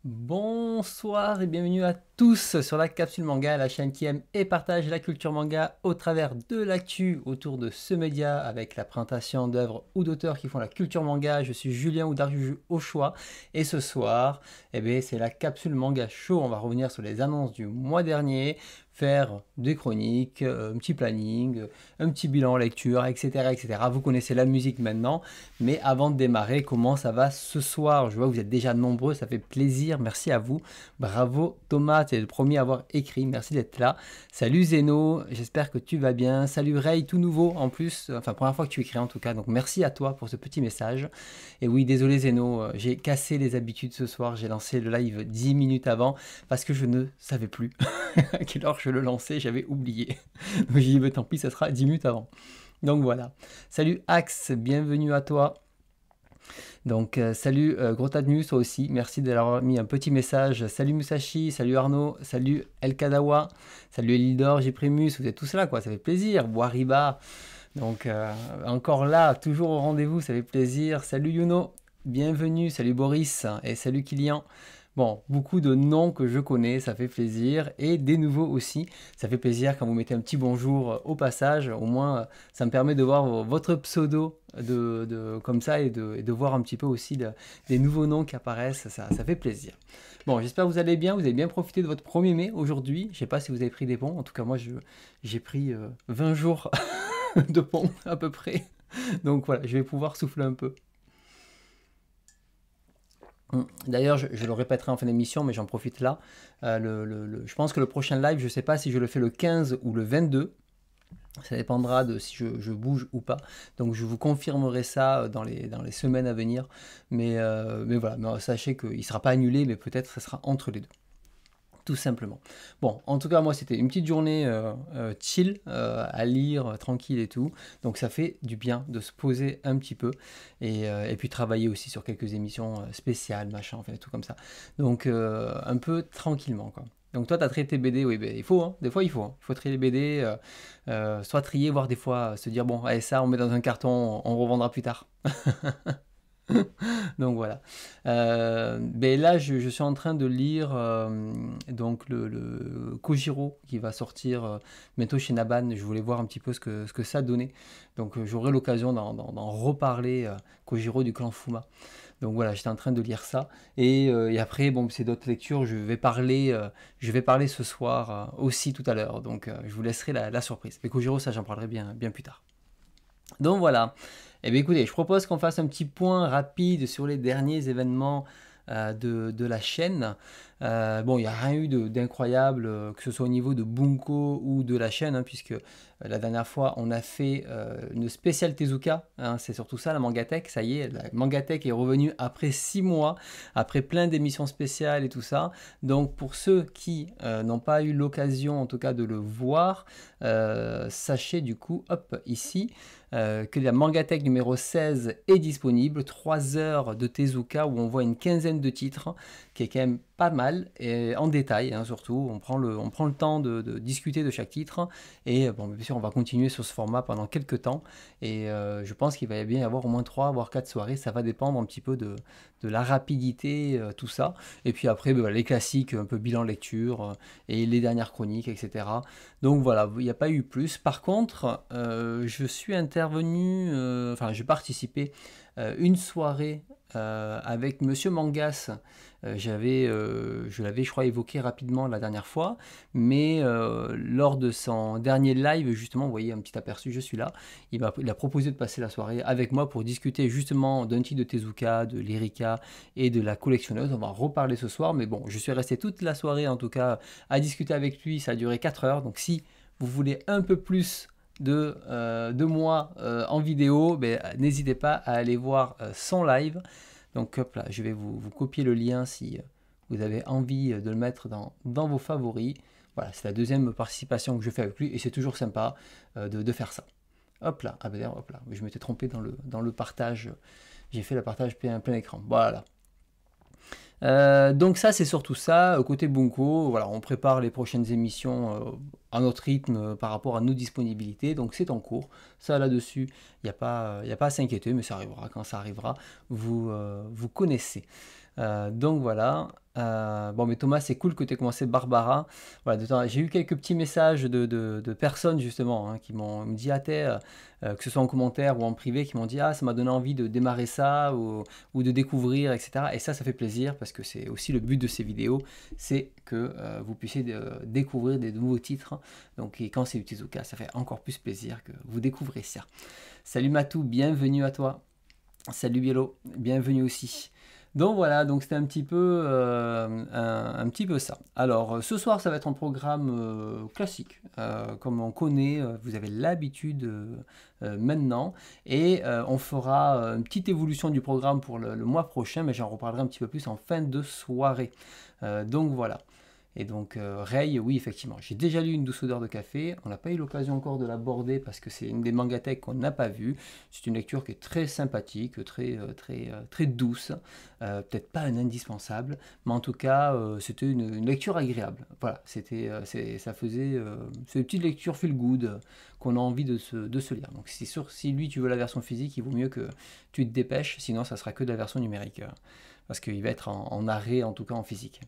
Bonsoir et bienvenue à tous sur la Capsule Manga, la chaîne qui aime et partage la culture manga au travers de l'actu autour de ce média avec la présentation d'œuvres ou d'auteurs qui font la culture manga. Je suis Julien ou Darjuju au choix et ce soir, c'est la Capsule Manga Show. On va revenir sur les annonces du mois dernier, faire des chroniques, un petit planning, un petit bilan lecture, etc., etc. Vous connaissez la musique maintenant, mais avant de démarrer, comment ça va ce soir? Je vois que vous êtes déjà nombreux, ça fait plaisir, merci à vous. Bravo Thomas, tu es le premier à avoir écrit, merci d'être là. Salut Zeno, j'espère que tu vas bien. Salut Ray, tout nouveau en plus, enfin première fois que tu écris en tout cas, donc merci à toi pour ce petit message. Et oui, désolé Zeno, j'ai cassé les habitudes ce soir, j'ai lancé le live 10 minutes avant parce que je ne savais plus à quelle heure je le lançais, j'avais oublié. Donc j'ai dit, bah, tant pis, ça sera 10 minutes avant. Donc voilà. Salut Axe, bienvenue à toi. Donc salut Grotadmus, toi aussi, merci d'avoir mis un petit message. Salut Musashi, salut Arnaud, salut El Kadawa, salut Elidor, Jiprimus, vous êtes tous là quoi, ça fait plaisir. Boariba, donc encore là, toujours au rendez-vous, ça fait plaisir. Salut Yuno, bienvenue, salut Boris et salut Kilian. Bon, beaucoup de noms que je connais, ça fait plaisir. Et des nouveaux aussi, ça fait plaisir quand vous mettez un petit bonjour au passage. Au moins, ça me permet de voir votre pseudo comme ça et de voir un petit peu aussi des nouveaux noms qui apparaissent. Ça fait plaisir. Bon, j'espère que vous allez bien. Vous avez bien profité de votre 1er mai aujourd'hui. Je ne sais pas si vous avez pris des ponts. En tout cas, moi, j'ai pris 20 jours de pont à peu près. Donc voilà, je vais pouvoir souffler un peu. D'ailleurs, je le répéterai en fin d'émission, mais j'en profite là. Je pense que le prochain live, je ne sais pas si je le fais le 15 ou le 22. Ça dépendra de si je bouge ou pas. Donc je vous confirmerai ça dans les semaines à venir. Mais voilà, mais sachez qu'il ne sera pas annulé, mais peut-être ça sera entre les deux. Tout simplement. Bon, en tout cas, moi, c'était une petite journée chill, à lire, tranquille et tout. Donc, ça fait du bien de se poser un petit peu et puis travailler aussi sur quelques émissions spéciales, machin, enfin, tout comme ça. Donc, un peu tranquillement, quoi. Donc, toi, tu as traité BD, oui, ben, il faut, hein, des fois, il faut. Il faut trier les BD, soit trier, voire des fois se dire, bon, allez, ça, on met dans un carton, on revendra plus tard. Donc voilà. Ben là, je suis en train de lire donc le Kojiro qui va sortir bientôt chez Naban. Je voulais voir un petit peu ce que ça donnait. Donc j'aurai l'occasion d'en reparler. Kojiro du clan Fuma. Donc voilà, j'étais en train de lire ça. Et après, bon, c'est d'autres lectures. Je vais parler ce soir aussi tout à l'heure. Donc je vous laisserai la surprise. Et Kojiro, ça, j'en parlerai bien plus tard. Donc voilà. Eh bien écoutez, je propose qu'on fasse un petit point rapide sur les derniers événements de la chaîne. Bon, il n'y a rien eu d'incroyable, que ce soit au niveau de Bunko ou de la chaîne, hein, puisque la dernière fois, on a fait une spéciale Tezuka. Hein, c'est surtout ça, la Mangatech. Ça y est, la Mangatech est revenue après 6 mois, après plein d'émissions spéciales et tout ça. Donc, pour ceux qui n'ont pas eu l'occasion, en tout cas, de le voir, sachez du coup, hop, ici, que la Mangatech numéro 16 est disponible. 3 heures de Tezuka où on voit une quinzaine de titres, qui est quand même pas mal, et en détail, hein, surtout, on prend le temps de discuter de chaque titre, et bon, bien sûr, on va continuer sur ce format pendant quelques temps, et je pense qu'il va bien y avoir au moins 3 voire 4 soirées, ça va dépendre un petit peu de la rapidité, tout ça, et puis après, les classiques, un peu bilan lecture, et les dernières chroniques, etc. Donc voilà, il n'y a pas eu plus. Par contre, je suis intervenu, enfin, j'ai participé une soirée avec Monsieur Mangas. Je l'avais, je crois, évoqué rapidement la dernière fois, mais lors de son dernier live, justement, vous voyez un petit aperçu, je suis là, il a proposé de passer la soirée avec moi pour discuter justement d'un titre de Tezuka, de l'Erika et de la collectionneuse. On va en reparler ce soir, mais bon, je suis resté toute la soirée, en tout cas, à discuter avec lui. Ça a duré 4 heures, donc si vous voulez un peu plus de moi en vidéo, n'hésitez pas à aller voir son live. Donc hop là, je vais vous copier le lien si vous avez envie de le mettre dans vos favoris. Voilà, c'est la deuxième participation que je fais avec lui et c'est toujours sympa de faire ça. Hop là, ah ben, hop là, je m'étais trompé dans le partage. J'ai fait le partage plein écran. Voilà. Donc ça, c'est surtout ça. Côté Bunko, voilà, on prépare les prochaines émissions à notre rythme par rapport à nos disponibilités. Donc c'est en cours. Ça, là-dessus, il n'y a pas à s'inquiéter, mais ça arrivera quand ça arrivera. Vous connaissez. Donc voilà. Bon, mais Thomas, c'est cool que tu aies commencé Barbara. Voilà, j'ai eu quelques petits messages de personnes justement qui m'ont dit ah, que ce soit en commentaire ou en privé, qui m'ont dit ah, ça m'a donné envie de démarrer ça ou de découvrir, etc. Et ça fait plaisir parce que c'est aussi le but de ces vidéos, c'est que vous puissiez découvrir des nouveaux titres. Donc, et quand c'est Utizuka, ça fait encore plus plaisir que vous découvrez ça. Salut Matou, bienvenue à toi. Salut Bielo, bienvenue aussi. Donc voilà, donc c'était un petit peu ça. Alors ce soir, ça va être un programme classique, comme on connaît, vous avez l'habitude maintenant, et on fera une petite évolution du programme pour le mois prochain, mais j'en reparlerai un petit peu plus en fin de soirée. Donc voilà. Et donc, Rei, oui, effectivement, j'ai déjà lu Une douce odeur de café. On n'a pas eu l'occasion encore de l'aborder parce que c'est une des mangathèques qu'on n'a pas vues. C'est une lecture qui est très sympathique, très douce. Peut-être pas un indispensable, mais en tout cas, c'était une lecture agréable. Voilà, c'est une petite lecture feel good qu'on a envie de se lire. Donc, c'est sûr, si lui, tu veux la version physique, il vaut mieux que tu te dépêches, sinon, ça sera que de la version numérique. Parce qu'il va être en arrêt, en tout cas en physique.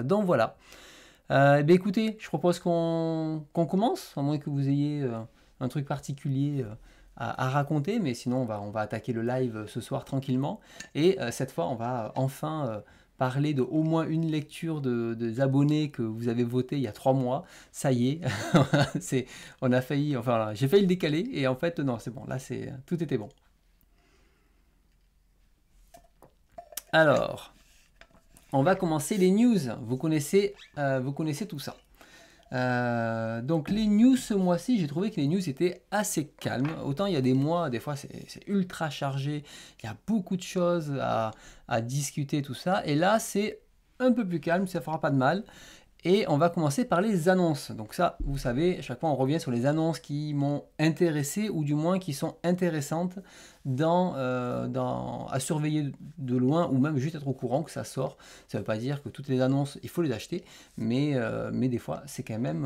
Donc voilà. Écoutez, je propose qu'on commence, à moins que vous ayez un truc particulier à raconter, mais sinon on va attaquer le live ce soir tranquillement. Et cette fois, on va enfin parler de au moins une lecture des abonnés que vous avez voté il y a 3 mois. Ça y est, on a failli, enfin j'ai failli le décaler, et en fait non, c'est bon, là tout était bon. Alors, on va commencer les news. Vous connaissez tout ça. Donc les news ce mois-ci, j'ai trouvé que les news étaient assez calmes. Autant il y a des mois, des fois c'est ultra chargé, il y a beaucoup de choses à discuter, tout ça. Et là c'est un peu plus calme, ça fera pas de mal. Et on va commencer par les annonces. Donc ça, vous savez, à chaque fois on revient sur les annonces qui m'ont intéressé ou du moins qui sont intéressantes à surveiller de loin ou même juste être au courant que ça sort. Ça ne veut pas dire que toutes les annonces, il faut les acheter, mais des fois c'est quand même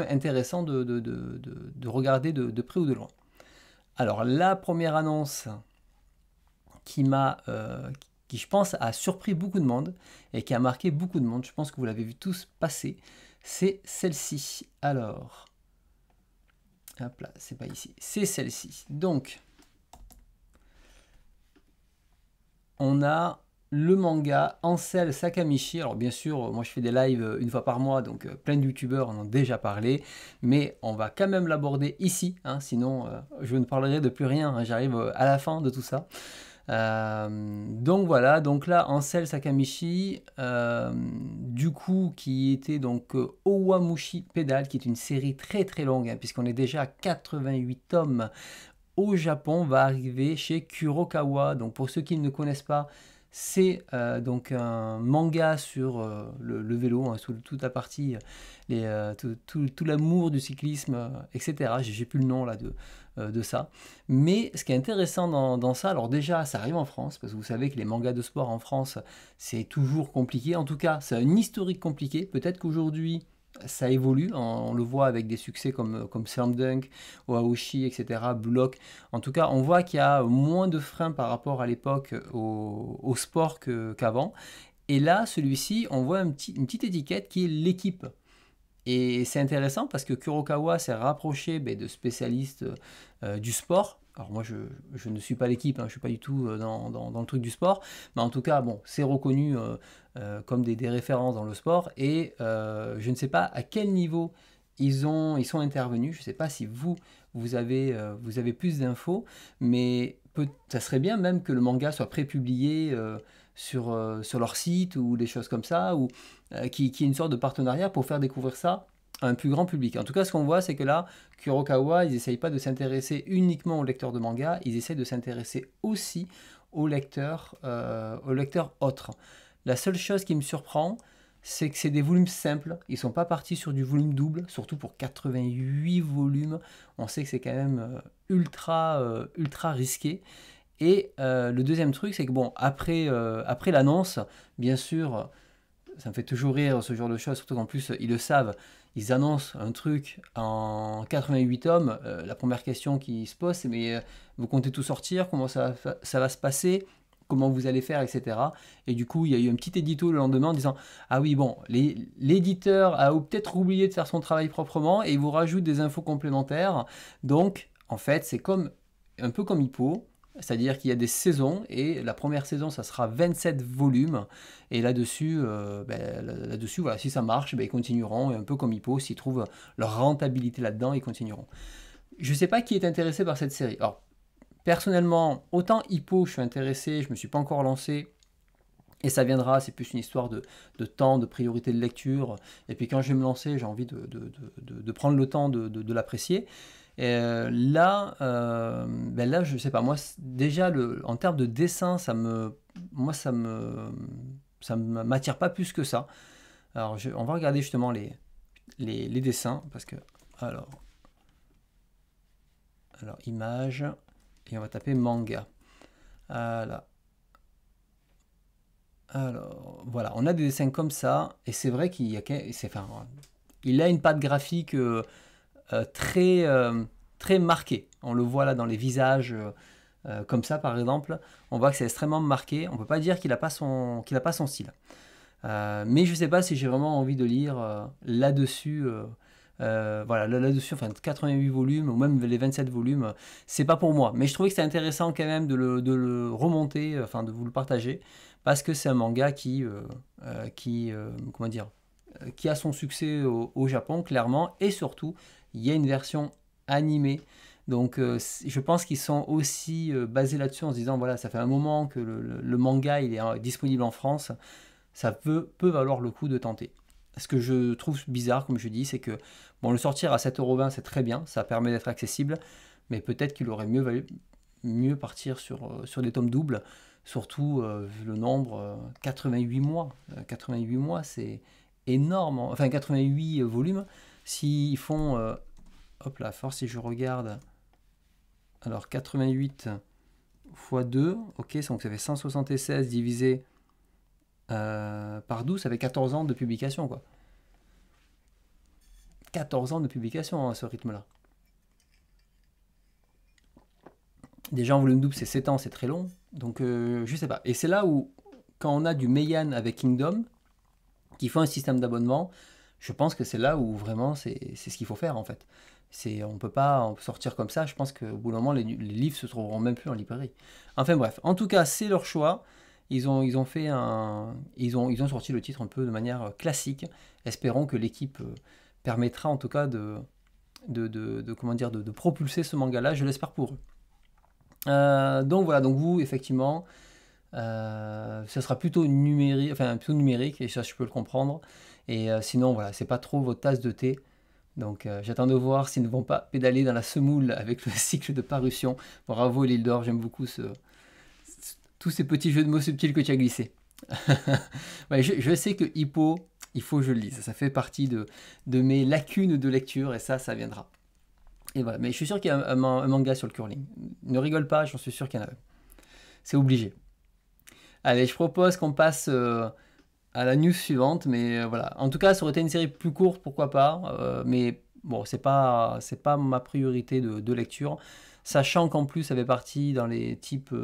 intéressant de regarder de près ou de loin. Alors la première annonce qui je pense a surpris beaucoup de monde et qui a marqué beaucoup de monde, je pense que vous l'avez vu tous passer, c'est celle-ci. Alors, hop là, c'est pas ici, c'est celle-ci. Donc, on a le manga Ansel Sakamichi. Alors bien sûr, moi je fais des lives une fois par mois, donc plein de youtubeurs en ont déjà parlé, mais on va quand même l'aborder ici, hein, sinon je ne parlerai de plus rien, hein, j'arrive à la fin de tout ça. Donc voilà, donc là Ansel Sakamichi, du coup qui était donc Owamushi Pedal, qui est une série très très longue, hein, puisqu'on est déjà à 88 tomes au Japon, va arriver chez Kurokawa. Donc pour ceux qui ne connaissent pas, c'est donc un manga sur le vélo, hein, sur toute la partie, tout l'amour du cyclisme, etc. J'ai plus le nom là de ça. Mais ce qui est intéressant dans ça, alors déjà ça arrive en France, parce que vous savez que les mangas de sport en France, c'est toujours compliqué. En tout cas, c'est un historique compliqué. Peut-être qu'aujourd'hui, ça évolue, on le voit avec des succès comme Slam Dunk, Oaoshi, etc., Blue Lock. En tout cas, on voit qu'il y a moins de freins par rapport à l'époque au sport qu'avant. Et là, celui-ci, on voit une petite étiquette qui est l'équipe. Et c'est intéressant parce que Kurokawa s'est rapproché de spécialistes du sport. Alors moi, je ne suis pas l'équipe, hein, je ne suis pas du tout dans le truc du sport, mais en tout cas, bon, c'est reconnu comme des références dans le sport, et je ne sais pas à quel niveau ils sont intervenus. Je ne sais pas si vous avez plus d'infos, mais ça serait bien même que le manga soit prépublié sur leur site ou des choses comme ça, ou qui est une sorte de partenariat pour faire découvrir ça à un plus grand public. En tout cas, ce qu'on voit, c'est que là, Kurokawa, ils n'essayent pas de s'intéresser uniquement aux lecteurs de manga, ils essayent de s'intéresser aussi aux lecteurs autres. La seule chose qui me surprend, c'est que c'est des volumes simples. Ils ne sont pas partis sur du volume double, surtout pour 88 volumes. On sait que c'est quand même ultra risqué. Et le deuxième truc, c'est que bon, après l'annonce, bien sûr, ça me fait toujours rire ce genre de choses, surtout qu'en plus, ils le savent. Ils annoncent un truc en 88 tomes. La première question qui se pose, c'est mais vous comptez tout sortir? Comment ça va se passer? Comment vous allez faire, etc. Et du coup, il y a eu un petit édito le lendemain en disant ah oui, bon, l'éditeur a peut-être oublié de faire son travail proprement et il vous rajoute des infos complémentaires. Donc, en fait, c'est un peu comme Hippo. C'est-à-dire qu'il y a des saisons et la première saison, ça sera 27 volumes. Et là-dessus, voilà, si ça marche, ben, ils continueront. Et un peu comme Hippo, s'ils trouvent leur rentabilité là-dedans, ils continueront. Je ne sais pas qui est intéressé par cette série. Alors, personnellement, autant Hippo, je suis intéressé, je ne me suis pas encore lancé. Et ça viendra, c'est plus une histoire de temps, de priorité de lecture. Et puis quand je vais me lancer, j'ai envie de prendre le temps de l'apprécier. Et là, je sais pas, moi, déjà, en termes de dessin, moi, ça m'attire pas plus que ça. Alors, on va regarder justement les dessins, parce que, alors, images, et on va taper manga. Voilà. Alors, voilà, on a des dessins comme ça, et c'est vrai il a une patte graphique très, très marquée. On le voit là dans les visages, comme ça par exemple. On voit que c'est extrêmement marqué. On peut pas dire qu'il n'a pas son style. Mais je sais pas si j'ai vraiment envie de lire là-dessus. Voilà, là-dessus, enfin 88 volumes, ou même les 27 volumes, c'est pas pour moi. Mais je trouvais que c'était intéressant quand même de le remonter, enfin de vous le partager, parce que c'est un manga comment dire, qui a son succès au Japon, clairement, et surtout, il y a une version animée. Donc je pense qu'ils sont aussi basés là-dessus en se disant, voilà, ça fait un moment que le manga il est disponible en France, ça peut valoir le coup de tenter. Ce que je trouve bizarre, comme je dis, c'est que bon, le sortir à 7,20 €, c'est très bien, ça permet d'être accessible, mais peut-être qu'il aurait mieux partir sur des tomes doubles, surtout vu le nombre, 88 mois. 88 mois, c'est énorme. Enfin, 88 volumes, s'ils font... hop là, force, si je regarde... Alors, 88 x 2, ok, donc ça fait 176 divisé par 12, ça fait 14 ans de publication, quoi. 14 ans de publication à ce rythme-là. Déjà en volume double, c'est 7 ans, c'est très long. Donc je sais pas. Et c'est là où, quand on a du Meian avec Kingdom, qui font un système d'abonnement, je pense que c'est là où vraiment c'est ce qu'il faut faire en fait. On peut pas sortir comme ça. Je pense qu'au bout d'un moment, les livres se trouveront même plus en librairie. Enfin bref, en tout cas, c'est leur choix. Ils ont sorti le titre un peu de manière classique. Espérons que l'équipe permettra en tout cas comment dire, de propulser ce manga-là. Je l'espère pour eux. Donc voilà, donc vous, effectivement, ça sera plutôt numérique, et ça je peux le comprendre. Et sinon, voilà, c'est pas trop votre tasse de thé. Donc j'attends de voir s'ils ne vont pas pédaler dans la semoule avec le cycle de parution. Bravo l'île d'or, j'aime beaucoup tous ces petits jeux de mots subtils que tu as glissés. Ouais, je sais que Hippo, il faut que je le lise. Ça fait partie de mes lacunes de lecture, et ça viendra. Et voilà, mais je suis sûr qu'il y a un manga sur le curling. Ne rigole pas, j'en suis sûr qu'il y en a un. C'est obligé. Allez, je propose qu'on passe à la news suivante, mais voilà. En tout cas, ça aurait été une série plus courte, pourquoi pas. Mais bon, c'est pas ma priorité de lecture. Sachant qu'en plus, ça fait partie dans les types...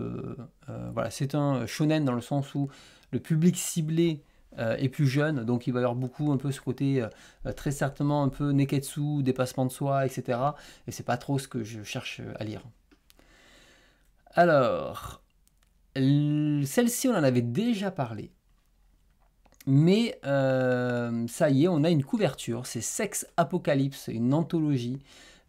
voilà, c'est un shonen dans le sens où le public ciblé est plus jeune, donc il va y avoir beaucoup un peu ce côté très certainement un peu neketsu, dépassement de soi, etc. Et c'est pas trop ce que je cherche à lire. Alors, celle-ci on en avait déjà parlé, mais ça y est, on a une couverture, c'est Sex Apocalypse, une anthologie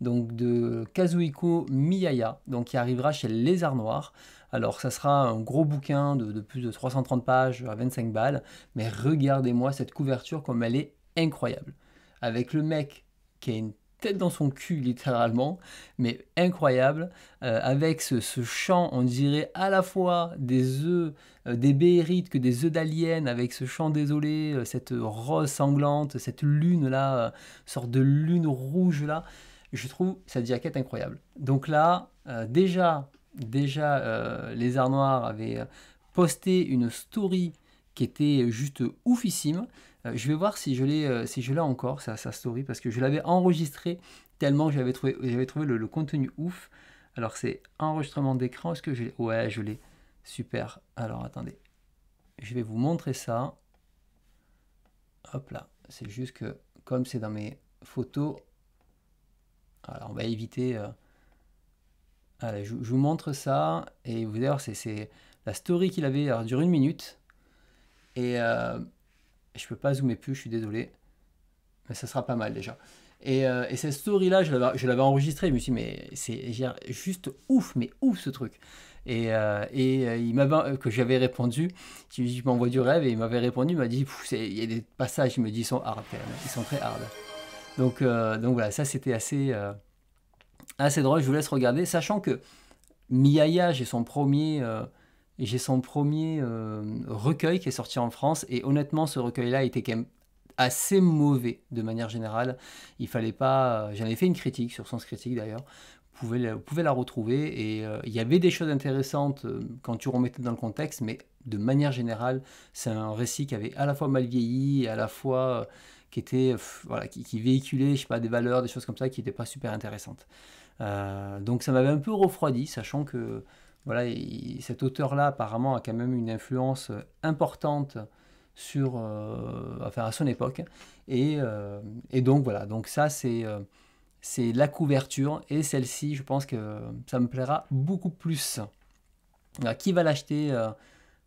donc de Kazuhiko Miyaya, donc qui arrivera chez Lézard Noir. Alors ça sera un gros bouquin de plus de 330 pages à 25 balles, mais regardez-moi cette couverture comme elle est incroyable. Avec le mec qui a une tête dans son cul littéralement, mais incroyable, avec ce chant, on dirait à la fois des œufs, des béérites que des œufs d'alien, avec ce chant désolé, cette rose sanglante, cette lune là, sorte de lune rouge là. Je trouve cette jaquette incroyable. Donc là, déjà, déjà, Les Arts Noirs avait posté une story qui était juste oufissime. Je vais voir si je l'ai encore, sa story, parce que je l'avais enregistré tellement j'avais trouvé le contenu ouf. Alors c'est enregistrement d'écran, est-ce que je l'ai? Ouais, je l'ai. Super. Alors attendez, je vais vous montrer ça. Hop là, c'est juste que comme c'est dans mes photos, alors on va éviter. Allez, je vous montre ça et vous allez voir, c'est la story qu'il avait, alors, dure 1 minute et je peux pas zoomer plus, je suis désolé, mais ça sera pas mal déjà. Et cette story-là, je l'avais enregistrée, je me suis dit, mais c'est juste ouf, mais ouf ce truc. Il m'avait, que j'avais répondu, je m'envoie du rêve, et il m'avait répondu, il m'a dit, il y a des passages, il me dit, ils sont hard quand même, ils sont très hard. Donc voilà, ça c'était assez drôle, je vous laisse regarder, sachant que Miaya, j'ai son premier recueil qui est sorti en France, et honnêtement, ce recueil-là était quand même assez mauvais de manière générale. Il fallait pas. J'en ai fait une critique sur Sens Critique d'ailleurs. Vous pouvez la retrouver, et il y avait des choses intéressantes quand tu remettais dans le contexte, mais de manière générale, c'est un récit qui avait à la fois mal vieilli et à la fois qui était voilà, qui véhiculait, je sais pas, des valeurs, des choses comme ça qui n'étaient pas super intéressantes. Donc ça m'avait un peu refroidi, sachant que voilà, cet auteur-là apparemment a quand même une influence importante sur, enfin, à son époque. Et donc voilà, donc ça c'est la couverture, et celle-ci, je pense que ça me plaira beaucoup plus. Alors, qui va l'acheter,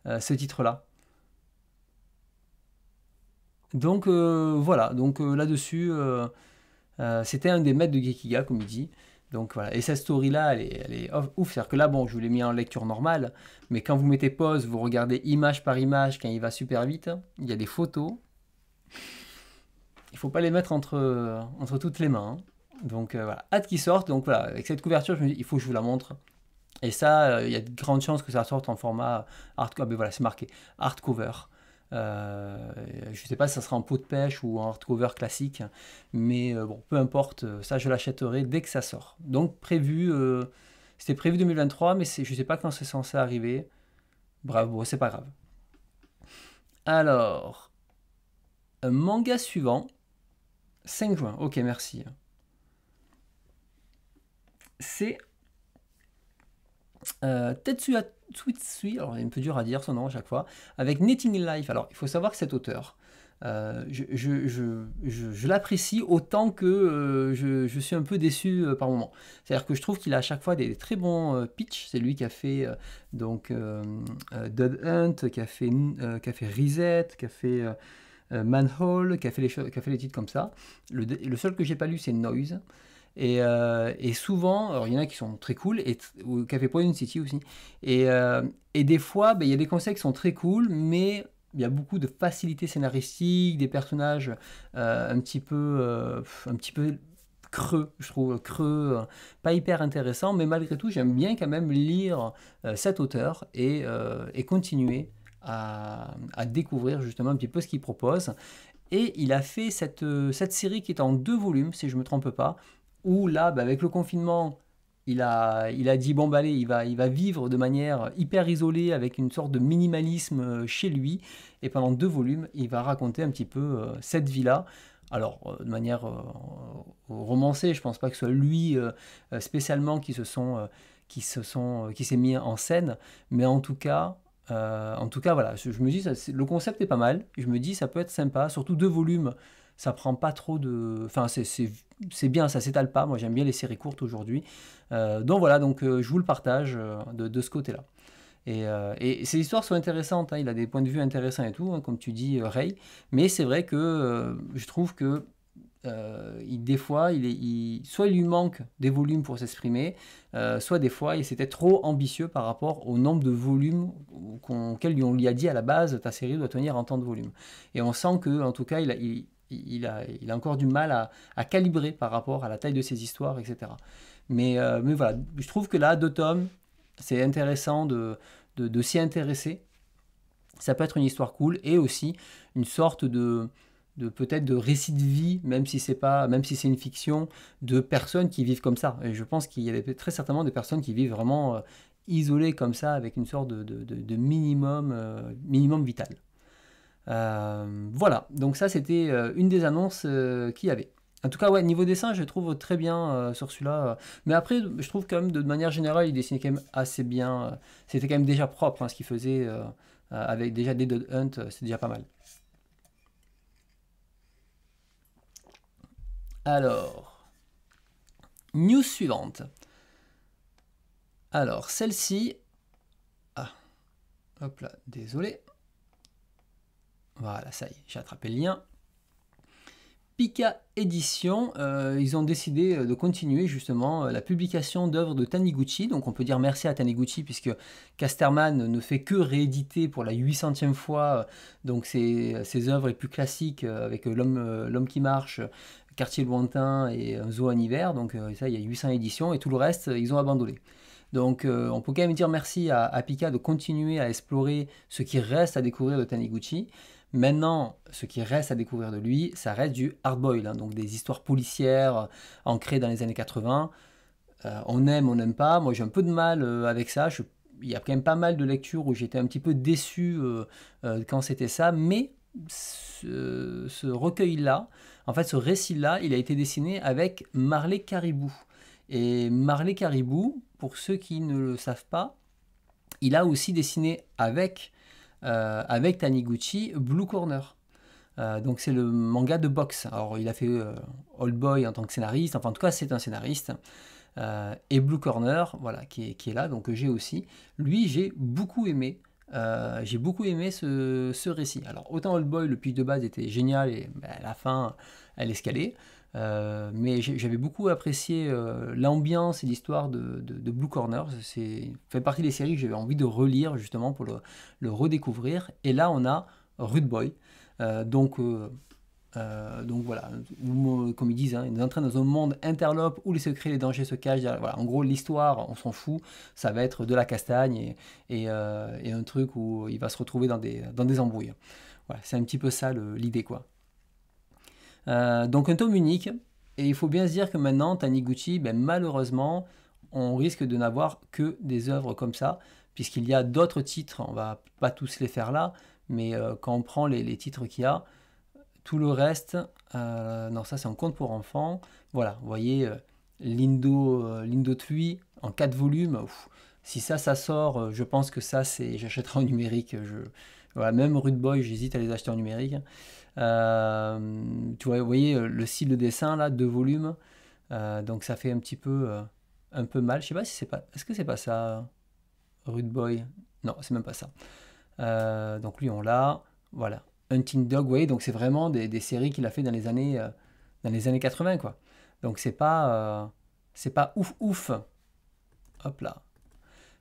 ce titre-là? Donc voilà, donc là-dessus, c'était un des maîtres de Gekiga, comme il dit. Donc voilà, et cette story-là, elle est ouf. C'est-à-dire que là, bon, je vous l'ai mis en lecture normale, mais quand vous mettez pause, vous regardez image par image, quand il va super vite, il y a des photos. Il faut pas les mettre entre toutes les mains, hein. Donc voilà, hâte qu'ils sortent. Donc voilà, avec cette couverture, je me dis, il faut que je vous la montre. Et ça, il y a de grandes chances que ça sorte en format hardcover. Ben voilà, c'est marqué hardcover. Je ne sais pas si ça sera en pot de pêche ou en hardcover classique, mais bon, peu importe, ça je l'achèterai dès que ça sort. Donc c'était prévu 2023, mais je ne sais pas quand c'est censé arriver. Bref, bon, c'est pas grave. Alors, un manga suivant, 5 juin, ok, merci. C'est Tetsuya Tsutsui, alors il est un peu dur à dire son nom à chaque fois, avec Knitting Life. Alors il faut savoir que cet auteur, je l'apprécie autant que je suis un peu déçu par moment. C'est-à-dire que je trouve qu'il a à chaque fois des très bons pitchs. C'est lui qui a fait Dead Hunt, qui a fait Reset, qui a fait Manhole, qui a fait les titres comme ça. Le seul que j'ai pas lu, c'est Noise. Et souvent, alors il y en a qui sont très cool, ou Café Point City aussi. Et des fois, ben, il y a des concepts qui sont très cool, mais il y a beaucoup de facilité scénaristique, des personnages un petit peu creux, je trouve, creux, pas hyper intéressant, mais malgré tout, j'aime bien quand même lire cet auteur et continuer à découvrir justement un petit peu ce qu'il propose. Et il a fait cette série qui est en 2 volumes, si je ne me trompe pas, où là, bah, avec le confinement, il a dit, bon, bah, allez, il va vivre de manière hyper isolée, avec une sorte de minimalisme chez lui. Et pendant 2 volumes, il va raconter un petit peu cette vie-là. Alors, de manière romancée, je pense pas que ce soit lui spécialement qui s'est mis en scène, mais en tout cas, voilà, je me dis, le concept est pas mal. Je me dis, ça peut être sympa, surtout 2 volumes. Ça prend pas trop de. Enfin, c'est bien, ça s'étale pas. Moi, j'aime bien les séries courtes aujourd'hui. Donc voilà, donc je vous le partage de ce côté-là. Et ces histoires sont intéressantes, hein. Il a des points de vue intéressants et tout, hein, comme tu dis, Ray. Mais c'est vrai que je trouve que des fois, soit il lui manque des volumes pour s'exprimer, soit des fois, il s'était trop ambitieux par rapport au nombre de volumes auquel on lui a dit à la base, ta série doit tenir en temps de volume. Et on sent que, en tout cas, il a encore du mal à calibrer par rapport à la taille de ses histoires, etc. Mais voilà, je trouve que là, 2 tomes, c'est intéressant de s'y intéresser. Ça peut être une histoire cool, et aussi une sorte de peut-être de récit de vie, même si c'est une fiction, de personnes qui vivent comme ça. Et je pense qu'il y a très certainement des personnes qui vivent vraiment isolé comme ça avec une sorte de minimum, minimum vital. Voilà, donc ça c'était une des annonces qu'il y avait. En tout cas, ouais, niveau dessin, je trouve très bien sur celui-là. Mais après, je trouve quand même, de manière générale, il dessinait quand même assez bien. C'était quand même déjà propre, hein, ce qu'il faisait avec déjà des Dead Hunt, c'est déjà pas mal. Alors, news suivante. Alors, celle-ci... Ah, hop là, désolé. Voilà, ça y est, j'ai attrapé le lien. Pika Édition, ils ont décidé de continuer justement la publication d'œuvres de Taniguchi. Donc on peut dire merci à Taniguchi puisque Casterman ne fait que rééditer pour la 800e fois donc ses œuvres les plus classiques avec L'homme qui marche, Quartier lointain et Zoo en hiver. Donc ça, il y a 800 éditions et tout le reste, ils ont abandonné. Donc on peut quand même dire merci à Pika de continuer à explorer ce qui reste à découvrir de Taniguchi. Maintenant, ce qui reste à découvrir de lui, ça reste du hardboil, hein, donc des histoires policières ancrées dans les années 80. On aime, on n'aime pas. Moi, j'ai un peu de mal avec ça. Il y a quand même pas mal de lectures où j'étais un petit peu déçu quand c'était ça. Mais ce recueil-là, en fait, ce récit-là, il a été dessiné avec Marley Caribou. Et Marley Caribou, pour ceux qui ne le savent pas, il a aussi dessiné avec Taniguchi Blue Corner. Donc c'est le manga de boxe. Alors il a fait Old Boy en tant que scénariste, enfin en tout cas c'est un scénariste. Et Blue Corner, voilà, qui est là, donc j'ai aussi. Lui j'ai beaucoup aimé. Ce récit. Alors autant Old Boy, le pitch de base était génial et à la fin elle escalait. Mais j'avais beaucoup apprécié l'ambiance et l'histoire de Blue Corner. C'est fait partie des séries que j'avais envie de relire justement pour le redécouvrir. Et là, on a Rude Boy. Donc voilà, comme ils disent, hein, ils nous entraînent dans un monde interlope où les secrets et les dangers se cachent. Voilà, en gros, l'histoire, on s'en fout. Ça va être de la castagne et un truc où il va se retrouver dans des embrouilles. Voilà, c'est un petit peu ça l'idée, quoi. Donc un tome unique, et il faut bien se dire que maintenant, Taniguchi, ben, malheureusement, on risque de n'avoir que des œuvres comme ça, puisqu'il y a d'autres titres, on va pas tous les faire là, mais quand on prend les titres qu'il y a, tout le reste, non ça c'est un conte pour enfants, voilà, vous voyez, Lindo Tui en 4 volumes, si ça sort, je pense que ça j'achèterai en numérique, voilà, même Rude Boy, j'hésite à les acheter en numérique. Tu vois, vous voyez le style de dessin là, 2 volumes, donc ça fait un peu mal. Je sais pas si c'est pas, est-ce que c'est pas ça, Rude Boy? Non, c'est même pas ça. Donc lui on l'a, voilà. Hunting Dog, vous voyez, donc c'est vraiment des séries qu'il a fait dans les années 80 quoi. Donc c'est pas ouf ouf. Hop là.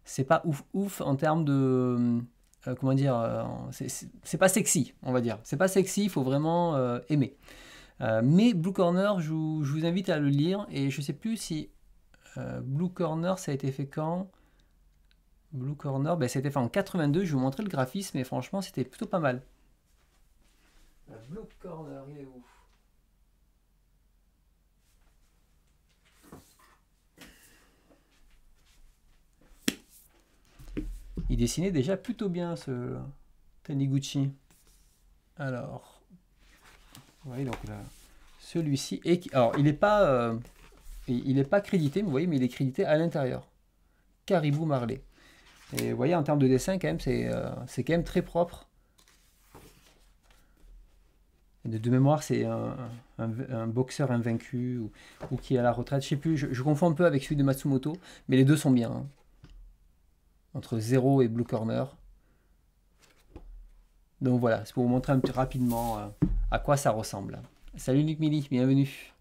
C'est pas ouf ouf en termes de comment dire, c'est pas sexy, on va dire. C'est pas sexy, il faut vraiment aimer. Mais Blue Corner, je vous invite à le lire, et je sais plus si Blue Corner, ça a été fait quand? Blue Corner, ben, ça a été fait en 82, je vais vous montrer le graphisme, et franchement, c'était plutôt pas mal. Blue Corner, il est où? Il dessinait déjà plutôt bien ce Taniguchi. Alors, vous voyez donc là, celui-ci. Alors, il n'est pas crédité, mais vous voyez, mais il est crédité à l'intérieur. Caribou Marley. Et vous voyez, en termes de dessin, quand même, c'est quand même très propre. De mémoire, c'est un boxeur invaincu ou qui est à la retraite. Je sais plus, je confonds un peu avec celui de Matsumoto, mais les deux sont bien. Hein. Entre Zero et Blue Corner. Donc voilà, c'est pour vous montrer un petit rapidement à quoi ça ressemble. Salut Luc Milly, bienvenue.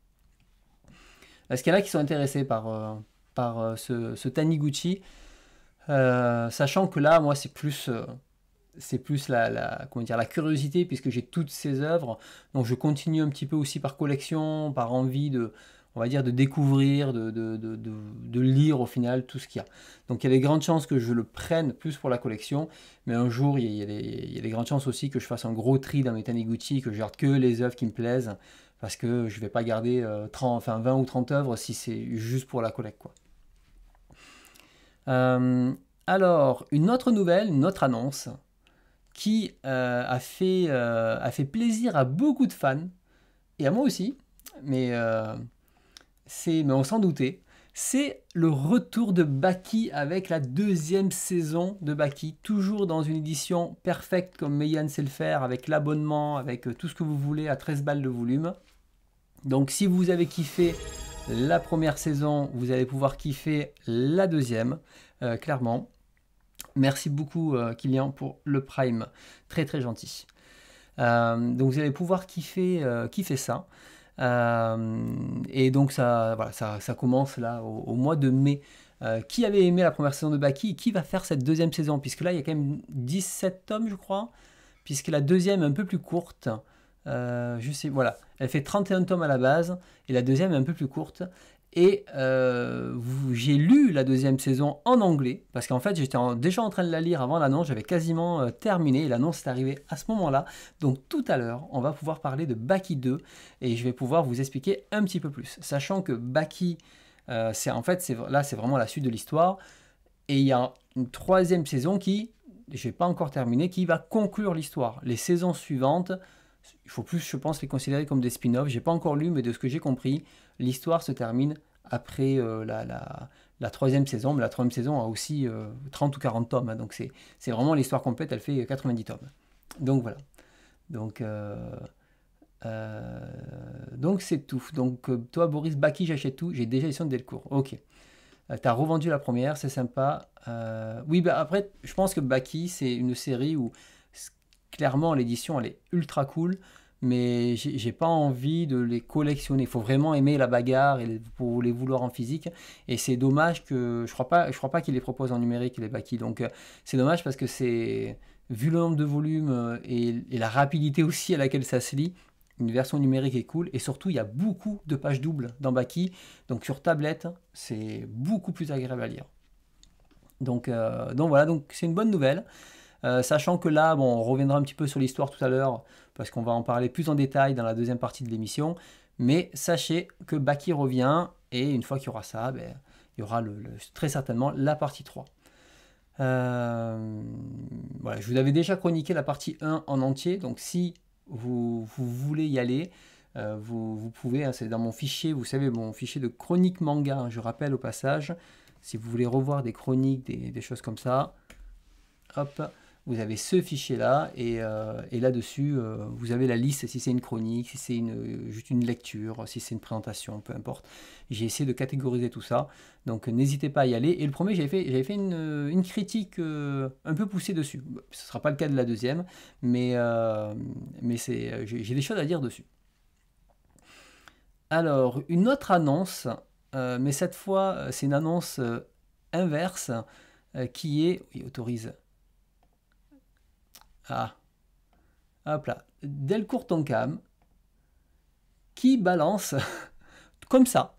Est-ce qu'il y en a qui sont intéressés par ce Taniguchi, sachant que là, moi, c'est plus comment dire, la curiosité, puisque j'ai toutes ces œuvres, donc je continue un petit peu aussi par collection, par envie on va dire, de découvrir, de lire au final tout ce qu'il y a. Donc il y a des grandes chances que je le prenne plus pour la collection, mais un jour il y a des grandes chances aussi que je fasse un gros tri dans mes Taniguchi, que je garde que les œuvres qui me plaisent, parce que je ne vais pas garder 20 ou 30 œuvres si c'est juste pour la collecte, quoi. Alors, une autre nouvelle, une autre annonce qui a fait plaisir à beaucoup de fans, et à moi aussi, mais, mais on s'en doutait. C'est le retour de Baki avec la deuxième saison de Baki, toujours dans une édition perfecte comme Meian sait le faire, avec l'abonnement, avec tout ce que vous voulez à 13 balles de volume. Donc si vous avez kiffé la première saison, vous allez pouvoir kiffer la deuxième, clairement. Merci beaucoup Kylian pour le Prime, très très gentil. Donc vous allez pouvoir kiffer ça. Et donc ça, voilà, ça commence là au mois de mai. Qui avait aimé la première saison de Baki et qui va faire cette deuxième saison? Puisque là il y a quand même 17 tomes je crois, puisque la deuxième est un peu plus courte. Je sais, voilà, elle fait 31 tomes à la base et la deuxième est un peu plus courte. Et j'ai lu la deuxième saison en anglais, parce qu'en fait j'étais déjà en train de la lire avant l'annonce, j'avais quasiment terminé, et l'annonce est arrivée à ce moment-là. Donc tout à l'heure, on va pouvoir parler de Baki 2, et je vais pouvoir vous expliquer un petit peu plus. Sachant que Baki, là c'est vraiment la suite de l'histoire, et il y a une troisième saison qui, je n'ai pas encore terminé, qui va conclure l'histoire. Les saisons suivantes, il faut plus, je pense, les considérer comme des spin-offs. J'ai pas encore lu, mais de ce que j'ai compris, l'histoire se termine après la troisième saison. Mais la troisième saison a aussi 30 ou 40 tomes. Hein, donc c'est vraiment l'histoire complète, elle fait 90 tomes. Donc voilà. Donc c'est tout. Donc toi, Boris, Baki, j'achète tout. J'ai déjà l'édition de Delcourt. Ok. T'as revendu la première, c'est sympa. Oui, bah après, je pense que Baki, c'est une série où clairement l'édition elle est ultra cool, mais j'ai pas envie de les collectionner. Il faut vraiment aimer la bagarre et pour les vouloir en physique. Et c'est dommage que je crois pas qu'ils les proposent en numérique les Baki. Donc c'est dommage parce que c'est vu le nombre de volumes et la rapidité aussi à laquelle ça se lit. Une version numérique est cool et surtout il y a beaucoup de pages doubles dans Baki, donc sur tablette c'est beaucoup plus agréable à lire. Donc voilà, donc c'est une bonne nouvelle. Sachant que là, bon, on reviendra un petit peu sur l'histoire tout à l'heure, parce qu'on va en parler plus en détail dans la deuxième partie de l'émission. Mais sachez que Baki revient, et une fois qu'il y aura ça, ben, il y aura très certainement la partie 3. Voilà, je vous avais déjà chroniqué la partie 1 en entier, donc si vous voulez y aller, vous pouvez, hein, c'est dans mon fichier, vous savez, mon fichier de chronique manga, hein, je rappelle au passage, si vous voulez revoir des chroniques, des choses comme ça, hop, vous avez ce fichier là et là-dessus vous avez la liste si c'est une chronique, si c'est juste une lecture, si c'est une présentation, peu importe. J'ai essayé de catégoriser tout ça, donc n'hésitez pas à y aller. Et le premier, j'avais fait une critique un peu poussée dessus. Ce ne sera pas le cas de la deuxième, mais j'ai des choses à dire dessus. Alors, une autre annonce, mais cette fois c'est une annonce inverse qui est... Oui, autorise... Ah, hop là, Delcourt Tonkam qui balance comme ça,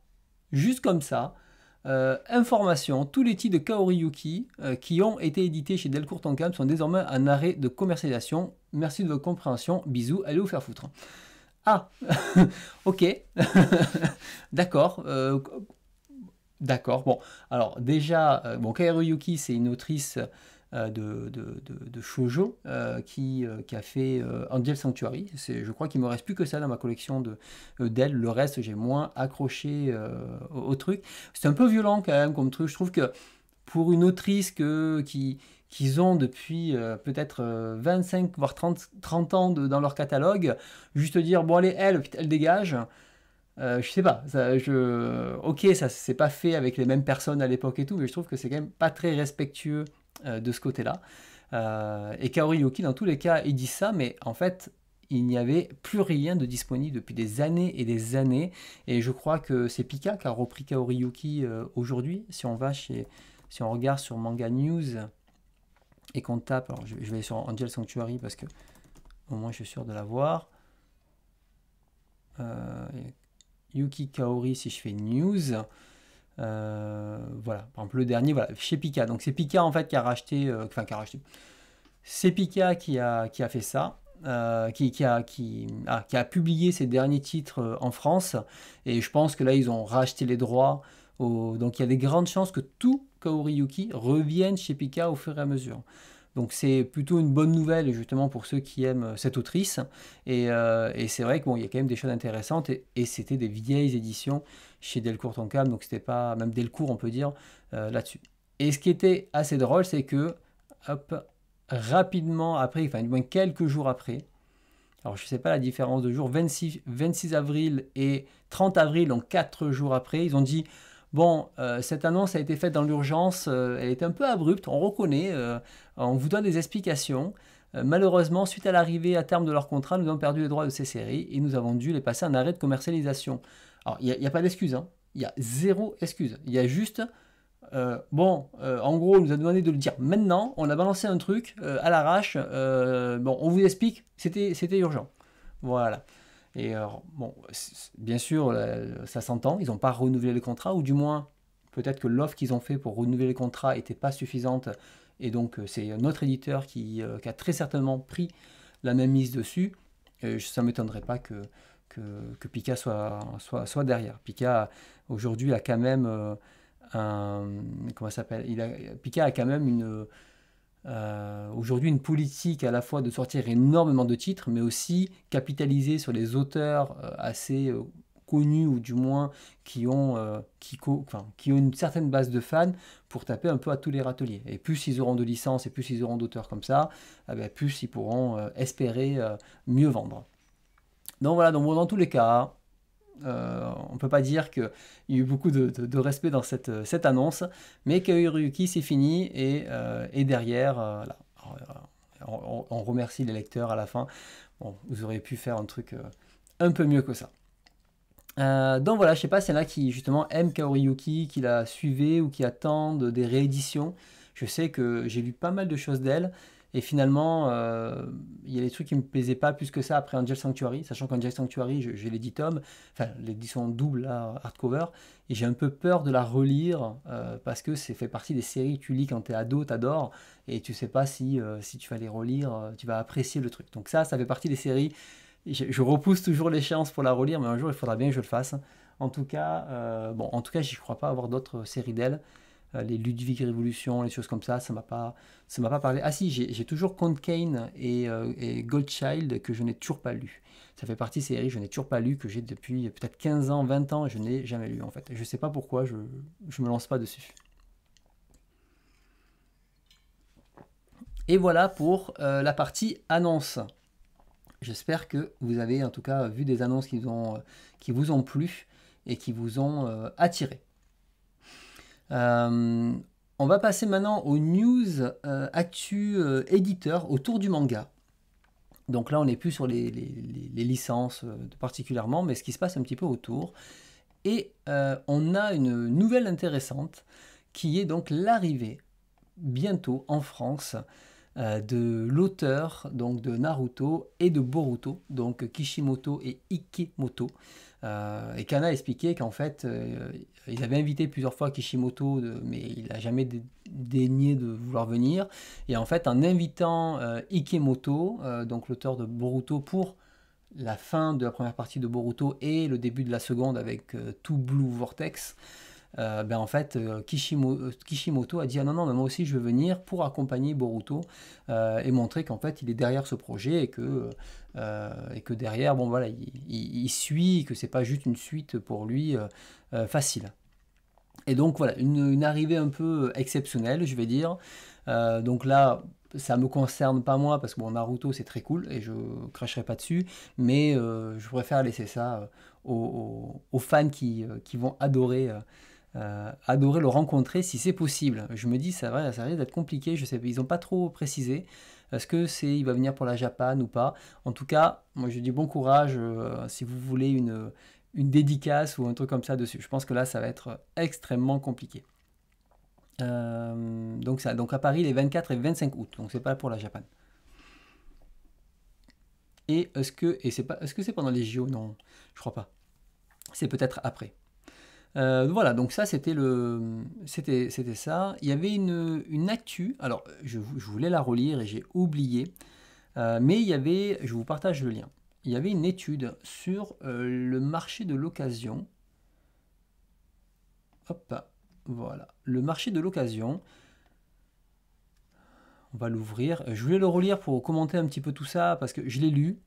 juste comme ça, information, tous les titres de Kaori Yuki qui ont été édités chez Delcourt Tonkam sont désormais en arrêt de commercialisation. Merci de votre compréhension, bisous, allez vous faire foutre. Ah, ok, d'accord, d'accord, bon, alors déjà, bon, Kaori Yuki c'est une autrice de shoujo qui a fait Angel Sanctuary. Je crois qu'il me reste plus que ça dans ma collection d'elle. Le reste, j'ai moins accroché au truc. C'est un peu violent quand même comme truc. Je trouve que pour une autrice qu'ils ont depuis peut-être 25 voire 30 ans dans leur catalogue, juste dire bon allez elle dégage. Je sais pas, ok, ça c'est pas fait avec les mêmes personnes à l'époque et tout, mais je trouve que c'est quand même pas très respectueux de ce côté-là. Et Kaori Yuki, dans tous les cas, il dit ça, mais en fait, il n'y avait plus rien de disponible depuis des années et des années. Et je crois que c'est Pika qui a repris Kaori Yuki aujourd'hui. Si on regarde sur Manga News et qu'on tape, alors je vais aller sur Angel Sanctuary parce que au moins je suis sûr de la voir. Yuki Kaori, si je fais news. Voilà, par exemple le dernier, voilà, chez Pika. Donc c'est Pika en fait qui a racheté, c'est Pika qui a fait ça, qui a publié ses derniers titres en France. Et je pense que là ils ont racheté les droits Donc il y a des grandes chances que tout Kaori Yuki revienne chez Pika au fur et à mesure. Donc c'est plutôt une bonne nouvelle justement pour ceux qui aiment cette autrice. Et c'est vrai qu'il y a quand même des choses intéressantes. Et c'était des vieilles éditions chez Delcourt Tonkam, donc c'était pas, même Delcourt on peut dire, là-dessus. Et ce qui était assez drôle, c'est que, hop, rapidement après, enfin du moins quelques jours après, alors je ne sais pas la différence de jour, 26 avril et 30 avril, donc 4 jours après, ils ont dit, bon, cette annonce a été faite dans l'urgence, elle est un peu abrupte, on reconnaît, on vous donne des explications. Malheureusement, suite à l'arrivée à terme de leur contrat, nous avons perdu les droits de ces séries et nous avons dû les passer en arrêt de commercialisation. Alors, il n'y a pas d'excuse, hein. Il y a zéro excuse. Il y a juste, en gros, on nous a demandé de le dire maintenant. On a balancé un truc à l'arrache. Bon, on vous explique, c'était urgent. Voilà. Et bon, bien sûr, ça s'entend. Ils n'ont pas renouvelé le contrat, ou du moins, peut-être que l'offre qu'ils ont fait pour renouveler le contrat n'était pas suffisante. Et donc, c'est notre éditeur qui a très certainement pris la même mise dessus. Ça ne m'étonnerait pas que Pika soit derrière. Pika, aujourd'hui, a quand même comment ça s'appelle, Pika a quand même aujourd'hui une politique à la fois de sortir énormément de titres, mais aussi capitaliser sur les auteurs assez connus, ou du moins qui ont une certaine base de fans, pour taper un peu à tous les râteliers. Et plus ils auront de licences et plus ils auront d'auteurs comme ça, plus ils pourront espérer mieux vendre. Donc voilà, donc bon, dans tous les cas, on ne peut pas dire qu'il y a eu beaucoup de respect dans cette annonce, mais Kaori Yuki c'est fini, et derrière, là, on remercie les lecteurs à la fin. Bon, vous auriez pu faire un truc un peu mieux que ça. Donc voilà, je sais pas s'il y en a qui justement aiment Kaori Yuki, qui la suivaient ou qui attendent des rééditions. Je sais que j'ai lu pas mal de choses d'elle, et finalement, il y a des trucs qui me plaisaient pas plus que ça après Angel Sanctuary, sachant qu'Angel Sanctuary, j'ai les 10 tomes, enfin l'édition double, là, hardcover, et j'ai un peu peur de la relire, parce que c'est fait partie des séries que tu lis quand t'es ado, t'adores, et tu sais pas si tu vas les relire, tu vas apprécier le truc. Donc ça fait partie des séries. Je repousse toujours l'échéance pour la relire, mais un jour il faudra bien que je le fasse. En tout cas, j'y crois pas avoir d'autres séries d'elle. Les Ludwig Révolution, les choses comme ça m'a pas parlé. Ah si, j'ai toujours Count Kane et Goldchild que je n'ai toujours pas lu. Ça fait partie de ces séries que je n'ai toujours pas lu, que j'ai depuis peut-être 15 ans, 20 ans, et je n'ai jamais lu en fait. Je sais pas pourquoi, je me lance pas dessus. Et voilà pour la partie annonce. J'espère que vous avez en tout cas vu des annonces qui vous ont plu et qui vous ont attiré. On va passer maintenant aux news actu éditeurs autour du manga. Donc là, on n'est plus sur les licences particulièrement, mais ce qui se passe un petit peu autour. Et on a une nouvelle intéressante qui est donc l'arrivée bientôt en France de l'auteur donc de Naruto et de Boruto, donc Kishimoto et Ikemoto. Et Kana a expliqué qu'en fait, ils avaient invité plusieurs fois Kishimoto, mais il n'a jamais daigné de vouloir venir. Et en fait, en invitant Ikemoto, donc l'auteur de Boruto, pour la fin de la première partie de Boruto et le début de la seconde avec Two Blue Vortex, en fait, Kishimoto a dit ah non, non, mais moi aussi je veux venir pour accompagner Boruto et montrer qu'en fait il est derrière ce projet, et que derrière, bon voilà, il suit, que c'est pas juste une suite pour lui facile. Et donc voilà, une arrivée un peu exceptionnelle, je vais dire. Donc là, ça me concerne pas moi, parce que bon, Naruto c'est très cool et je cracherai pas dessus, mais je préfère laisser ça aux fans qui vont adorer le rencontrer si c'est possible. Je me dis, ça risque d'être compliqué, je sais, ils n'ont pas trop précisé. Est-ce que il va venir pour la Japan ou pas? En tout cas, moi je dis bon courage si vous voulez une dédicace ou un truc comme ça dessus. Je pense que là, ça va être extrêmement compliqué. Donc à Paris les 24 et 25 août, donc c'est pas pour la Japan. Et est-ce que c'est pendant les JO? Non, je crois pas. C'est peut-être après. Voilà, donc ça c'était ça. Il y avait une actu, alors je voulais la relire et j'ai oublié, mais je vous partage le lien. Il y avait une étude sur le marché de l'occasion. Hop, voilà. Le marché de l'occasion. On va l'ouvrir. Je voulais le relire pour commenter un petit peu tout ça parce que je l'ai lu.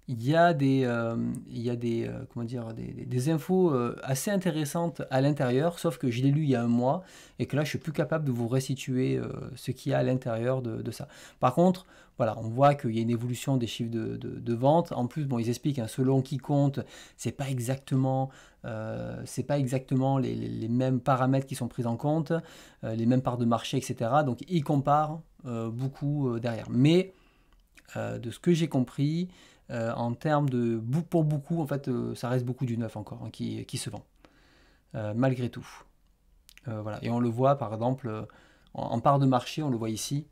Il y a des, comment dire, des infos assez intéressantes à l'intérieur, sauf que je l'ai lu il y a un mois et que là je suis plus capable de vous restituer ce qu'il y a à l'intérieur de ça. Par contre, voilà, on voit qu'il y a une évolution des chiffres de vente. En plus, bon, ils expliquent, hein, selon qui compte, c'est pas exactement les mêmes paramètres qui sont pris en compte, les mêmes parts de marché, etc. Donc ils comparent beaucoup derrière. Mais de ce que j'ai compris, en termes de pour beaucoup, en fait, ça reste beaucoup du neuf encore, hein, qui se vend, malgré tout. Voilà. Et on le voit par exemple en part de marché, on le voit ici.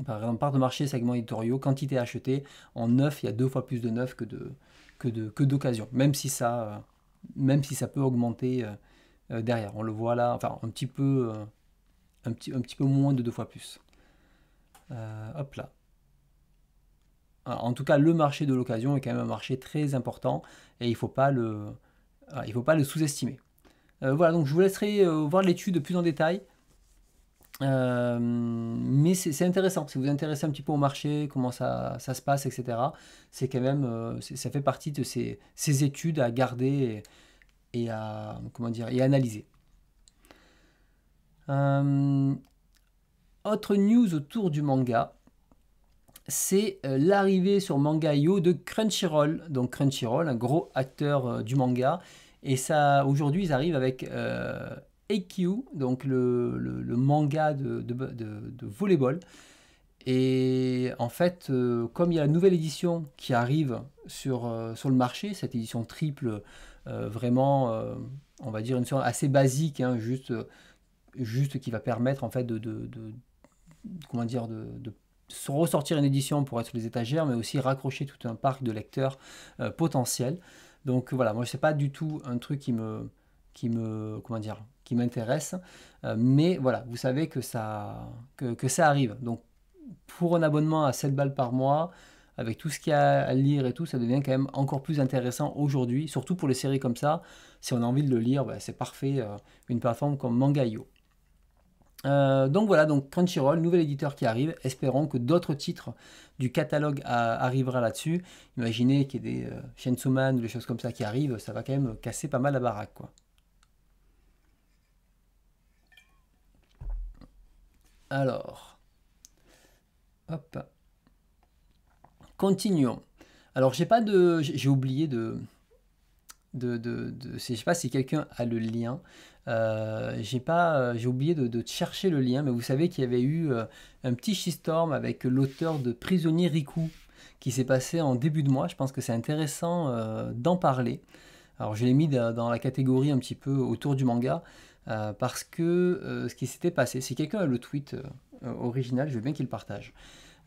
Par exemple, part de marché, segment éditoriaux, quantité achetée, en neuf, il y a 2 fois plus de neuf que d'occasion, même si ça peut augmenter derrière. On le voit là, enfin un petit peu moins de 2 fois plus. Hop là. En tout cas, le marché de l'occasion est quand même un marché très important et il ne faut pas le sous-estimer. Voilà, donc je vous laisserai voir l'étude plus en détail. Mais c'est intéressant, si vous vous intéressez un petit peu au marché, comment ça se passe, etc. C'est quand même, ça fait partie de ces études à garder et à, comment dire, et à analyser. Autre news autour du manga, c'est l'arrivée sur Manga.io de Crunchyroll. Donc Crunchyroll, un gros acteur du manga. Et ça, aujourd'hui, ils arrivent avec AQ, donc le manga de volleyball. Et en fait, comme il y a la nouvelle édition qui arrive sur le marché, cette édition triple, vraiment, on va dire une sorte assez basique, hein, juste qui va permettre en fait comment dire, de ressortir une édition pour être sur les étagères, mais aussi raccrocher tout un parc de lecteurs potentiels. Donc voilà, moi c'est pas du tout un truc comment dire, qui m'intéresse, mais voilà, vous savez que ça arrive. Donc pour un abonnement à 7 balles par mois, avec tout ce qu'il y a à lire et tout, ça devient quand même encore plus intéressant aujourd'hui, surtout pour les séries comme ça. Si on a envie de le lire, bah, c'est parfait, une plateforme comme Manga.io. Donc voilà, donc Crunchyroll, nouvel éditeur qui arrive. Espérons que d'autres titres du catalogue arrivera là-dessus. Imaginez qu'il y ait des Chainsaw Man ou des choses comme ça qui arrivent, ça va quand même casser pas mal la baraque, quoi. Alors, hop, continuons. Alors j'ai oublié je sais pas si quelqu'un a le lien. J'ai oublié de chercher le lien, mais vous savez qu'il y avait eu un petit shitstorm avec l'auteur de Prisonnier Riku qui s'est passé en début de mois. Je pense que c'est intéressant d'en parler. Alors je l'ai mis dans la catégorie un petit peu autour du manga parce que ce qui s'était passé, si quelqu'un a le tweet original, je veux bien qu'il le partage.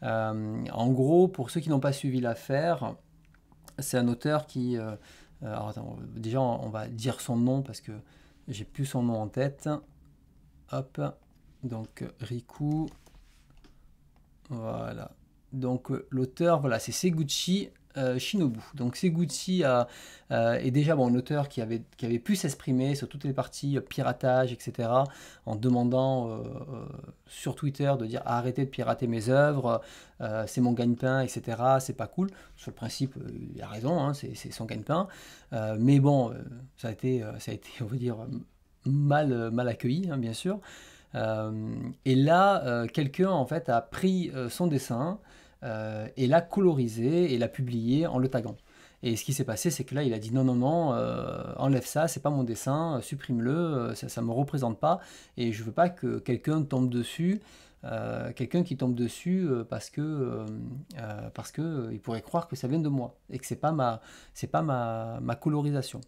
En gros, pour ceux qui n'ont pas suivi l'affaire, c'est un auteur qui alors attends, déjà on va dire son nom parce que j'ai plus son nom en tête. Hop, donc Riku, voilà. Donc l'auteur, voilà, c'est Seguchi Shinobu. Donc Seguchi est déjà bon, un auteur qui avait pu s'exprimer sur toutes les parties piratage, etc. En demandant sur Twitter de dire arrêtez de pirater mes œuvres, c'est mon gagne-pain, etc. C'est pas cool. Sur le principe, il a raison, hein, c'est son gagne-pain. Mais bon, ça a été, on va dire, mal accueilli, hein, bien sûr. Et là, quelqu'un en fait a pris son dessin et l'a colorisé et l'a publié en le taguant. Et ce qui s'est passé, c'est que là, il a dit non, non, non, enlève ça, c'est pas mon dessin, supprime-le, ça me représente pas, et je veux pas que quelqu'un tombe dessus, quelqu'un qui tombe dessus parce que il pourrait croire que ça vient de moi et que c'est pas ma colorisation.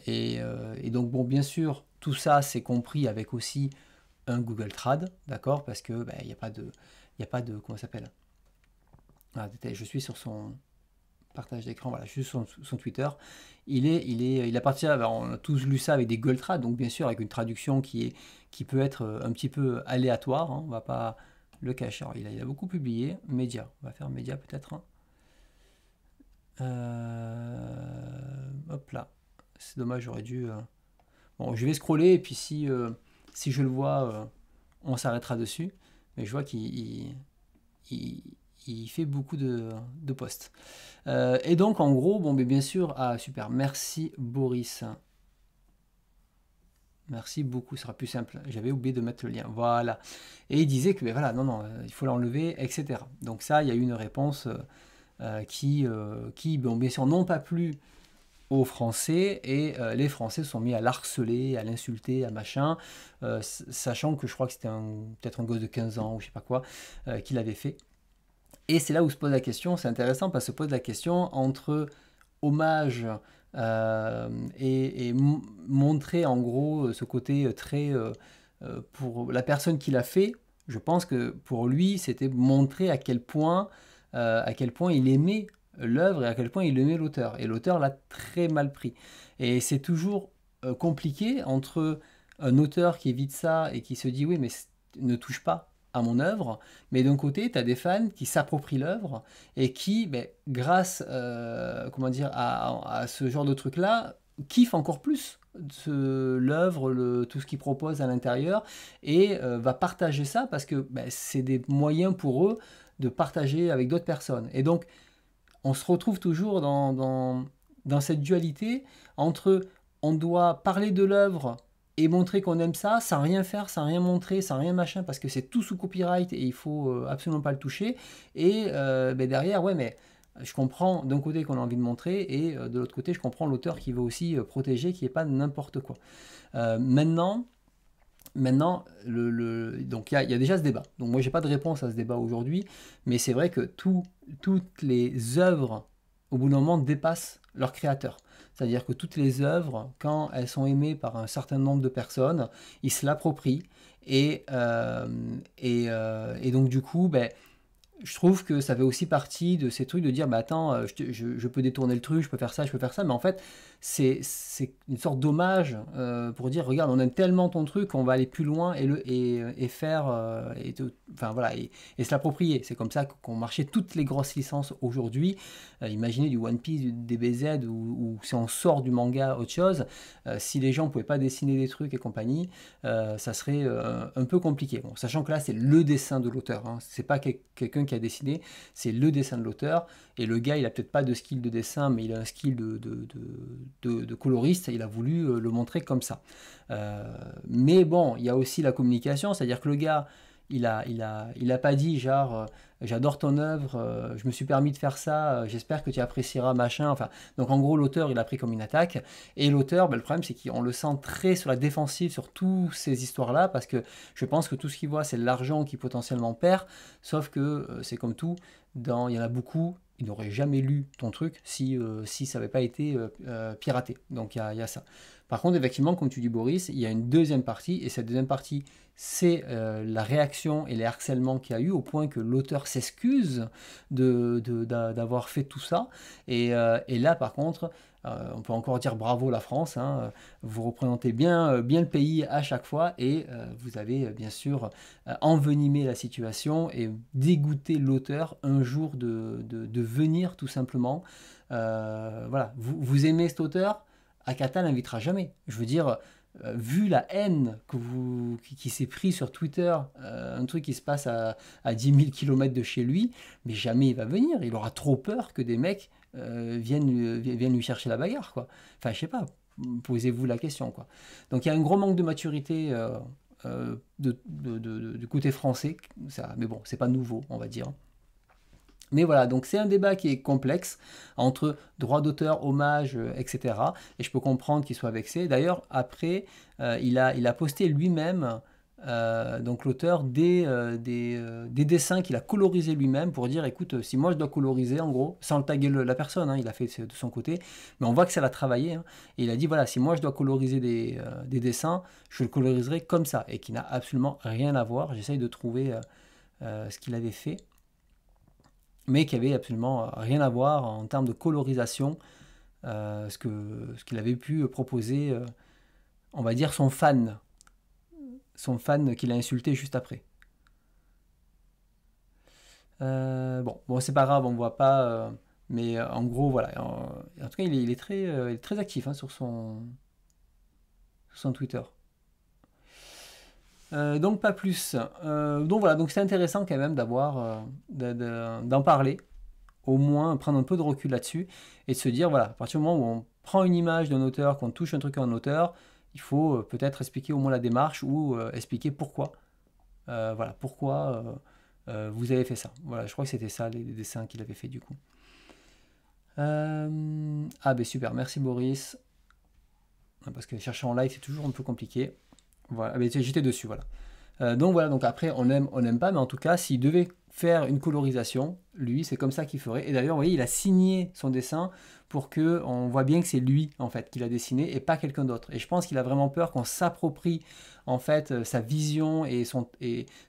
Et donc, bon, bien sûr, tout ça, c'est compris avec aussi un Google Trad, d'accord? Parce que il n'y a pas de, comment ça s'appelle? Ah, je suis sur son partage d'écran, voilà, je suis sur son Twitter. Il appartient, alors, on a tous lu ça avec des Google Trad, donc bien sûr avec une traduction qui peut être un petit peu aléatoire, hein, on va pas le cacher. Alors, il a beaucoup publié, média, on va faire média peut-être, hein. Hop là. C'est dommage, j'aurais dû. Bon, je vais scroller et puis si je le vois, on s'arrêtera dessus. Mais je vois il- il fait beaucoup de posts. Et donc, en gros, bon, mais bien sûr, ah super, merci Boris. Merci beaucoup, ce sera plus simple. J'avais oublié de mettre le lien. Voilà. Et il disait que, ben voilà, non, non, il faut l'enlever, etc. Donc ça, il y a eu une réponse qui, bon, bien sûr, n'ont pas plu aux Français et les Français se sont mis à l'harceler, à l'insulter, à machin, sachant que je crois que c'était peut-être un gosse de 15 ans ou je sais pas quoi qui l'avait fait. Et c'est là où se pose la question, c'est intéressant parce que se pose la question entre hommage et montrer en gros ce côté très pour la personne qui l'a fait. Je pense que pour lui, c'était montrer à quel point il aimait l'œuvre et à quel point il aimait l'auteur. Et l'auteur l'a très mal pris. Et c'est toujours compliqué entre un auteur qui évite ça et qui se dit oui, mais ne touche pas à mon œuvre, mais d'un côté, tu as des fans qui s'approprient l'œuvre et qui, ben, grâce comment dire, à ce genre de truc-là, kiffent encore plus l'œuvre, tout ce qu'il propose à l'intérieur et va partager ça parce que ben, c'est des moyens pour eux de partager avec d'autres personnes. Et donc, on se retrouve toujours dans cette dualité entre on doit parler de l'œuvre et montrer qu'on aime ça, sans rien faire, sans rien montrer, sans rien machin, parce que c'est tout sous copyright et il faut absolument pas le toucher. Et ben derrière, ouais, mais je comprends d'un côté qu'on a envie de montrer et de l'autre côté, je comprends l'auteur qui veut aussi protéger, qui n'est pas n'importe quoi. Maintenant, donc il y a déjà ce débat. Donc moi, j'ai pas de réponse à ce débat aujourd'hui, mais c'est vrai que toutes les œuvres, au bout d'un moment, dépassent leur créateur. C'est-à-dire que toutes les œuvres, quand elles sont aimées par un certain nombre de personnes, ils se l'approprient. Et donc du coup, ben, je trouve que ça fait aussi partie de ces trucs de dire, bah attends, je peux détourner le truc, je peux faire ça, mais en fait, c'est une sorte d'hommage pour dire, regarde, on aime tellement ton truc qu'on va aller plus loin et faire, enfin voilà, et se l'approprier. C'est comme ça qu'ont marché toutes les grosses licences aujourd'hui. Imaginez du One Piece, du DBZ, ou si on sort du manga, autre chose, si les gens ne pouvaient pas dessiner des trucs et compagnie, ça serait un peu compliqué. Bon, sachant que là, c'est le dessin de l'auteur, hein. C'est pas quelqu'un qui a dessiné, c'est le dessin de l'auteur. Et le gars, il a peut-être pas de skill de dessin, mais il a un skill de coloriste. Et il a voulu le montrer comme ça. Mais bon, il y a aussi la communication, c'est-à-dire que le gars, il a pas dit genre j'adore ton œuvre, je me suis permis de faire ça, j'espère que tu apprécieras machin. Enfin, donc en gros l'auteur il a pris comme une attaque et l'auteur, ben, le problème c'est qu'on le sent très sur la défensive sur toutes ces histoires-là parce que je pense que tout ce qu'il voit c'est l'argent qu'il potentiellement perd. Sauf que c'est comme tout, il y en a beaucoup. Ils n'auraient jamais lu ton truc si ça n'avait pas été piraté. Donc il y a ça. Par contre, effectivement, comme tu dis Boris, il y a une deuxième partie, et cette deuxième partie, c'est la réaction et les harcèlements qu'il y a eu, au point que l'auteur s'excuse d'avoir fait tout ça. Et là, par contre, on peut encore dire bravo la France, hein, vous représentez bien le pays à chaque fois, et vous avez bien sûr envenimé la situation et dégoûté l'auteur un jour de venir tout simplement. Voilà, vous aimez cet auteur, Akata l'invitera jamais. Je veux dire, vu la haine qui s'est pris sur Twitter, un truc qui se passe à 10 000 km de chez lui, mais jamais il va venir. Il aura trop peur que des mecs viennent lui chercher la bagarre, quoi. Enfin, je sais pas, posez-vous la question, quoi. Donc il y a un gros manque de maturité du côté français, ça, mais bon, c'est pas nouveau, on va dire. Mais voilà, donc c'est un débat qui est complexe entre droit d'auteur, hommage, etc. Et je peux comprendre qu'il soit vexé. D'ailleurs, après, il a posté lui-même, donc l'auteur, des dessins qu'il a colorisés lui-même pour dire, écoute, si moi je dois coloriser, en gros, sans le taguer la personne, hein, il a fait de son côté, mais on voit que ça l'a travaillé. Hein. Et il a dit, voilà, si moi je dois coloriser des dessins, je le coloriserai comme ça, et qui n'a absolument rien à voir. J'essaye de trouver ce qu'il avait fait, mais qui avait absolument rien à voir en termes de colorisation, ce qu'il avait pu proposer, on va dire, son fan qu'il a insulté juste après. Bon, c'est pas grave, on voit pas, mais en gros, voilà. En tout cas, il est très actif hein, sur son Twitter. Donc pas plus. Donc voilà, donc c'est intéressant quand même d'avoir, d'en parler, au moins prendre un peu de recul là-dessus et de se dire voilà, à partir du moment où on prend une image d'un auteur, qu'on touche un truc à un auteur, il faut peut-être expliquer au moins la démarche ou expliquer pourquoi. Voilà, pourquoi vous avez fait ça. Voilà, je crois que c'était ça les dessins qu'il avait fait du coup. Ah ben super, merci Boris. Parce que chercher en live c'est toujours un peu compliqué. Voilà, mais j'étais dessus, voilà. Donc voilà, donc après on n'aime pas, mais en tout cas, s'il devait faire une colorisation, lui, c'est comme ça qu'il ferait. Et d'ailleurs, vous voyez, il a signé son dessin pour que on voit bien que c'est lui en fait qui l'a dessiné et pas quelqu'un d'autre. Et je pense qu'il a vraiment peur qu'on s'approprie en fait sa vision et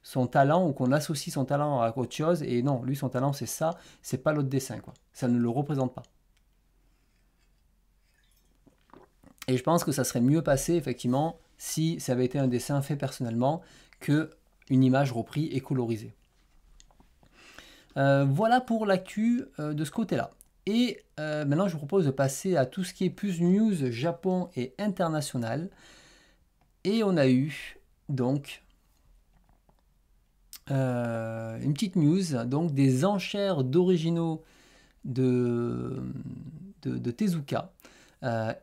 son talent, ou qu'on associe son talent à autre chose. Et non, lui, son talent, c'est ça, c'est pas l'autre dessin, quoi. Ça ne le représente pas. Et je pense que ça serait mieux passé, effectivement, si ça avait été un dessin fait personnellement que une image reprise et colorisée. Voilà pour l'actu de ce côté-là. Et maintenant, je vous propose de passer à tout ce qui est plus news Japon et international. Et on a eu donc une petite news, donc des enchères d'originaux de Tezuka.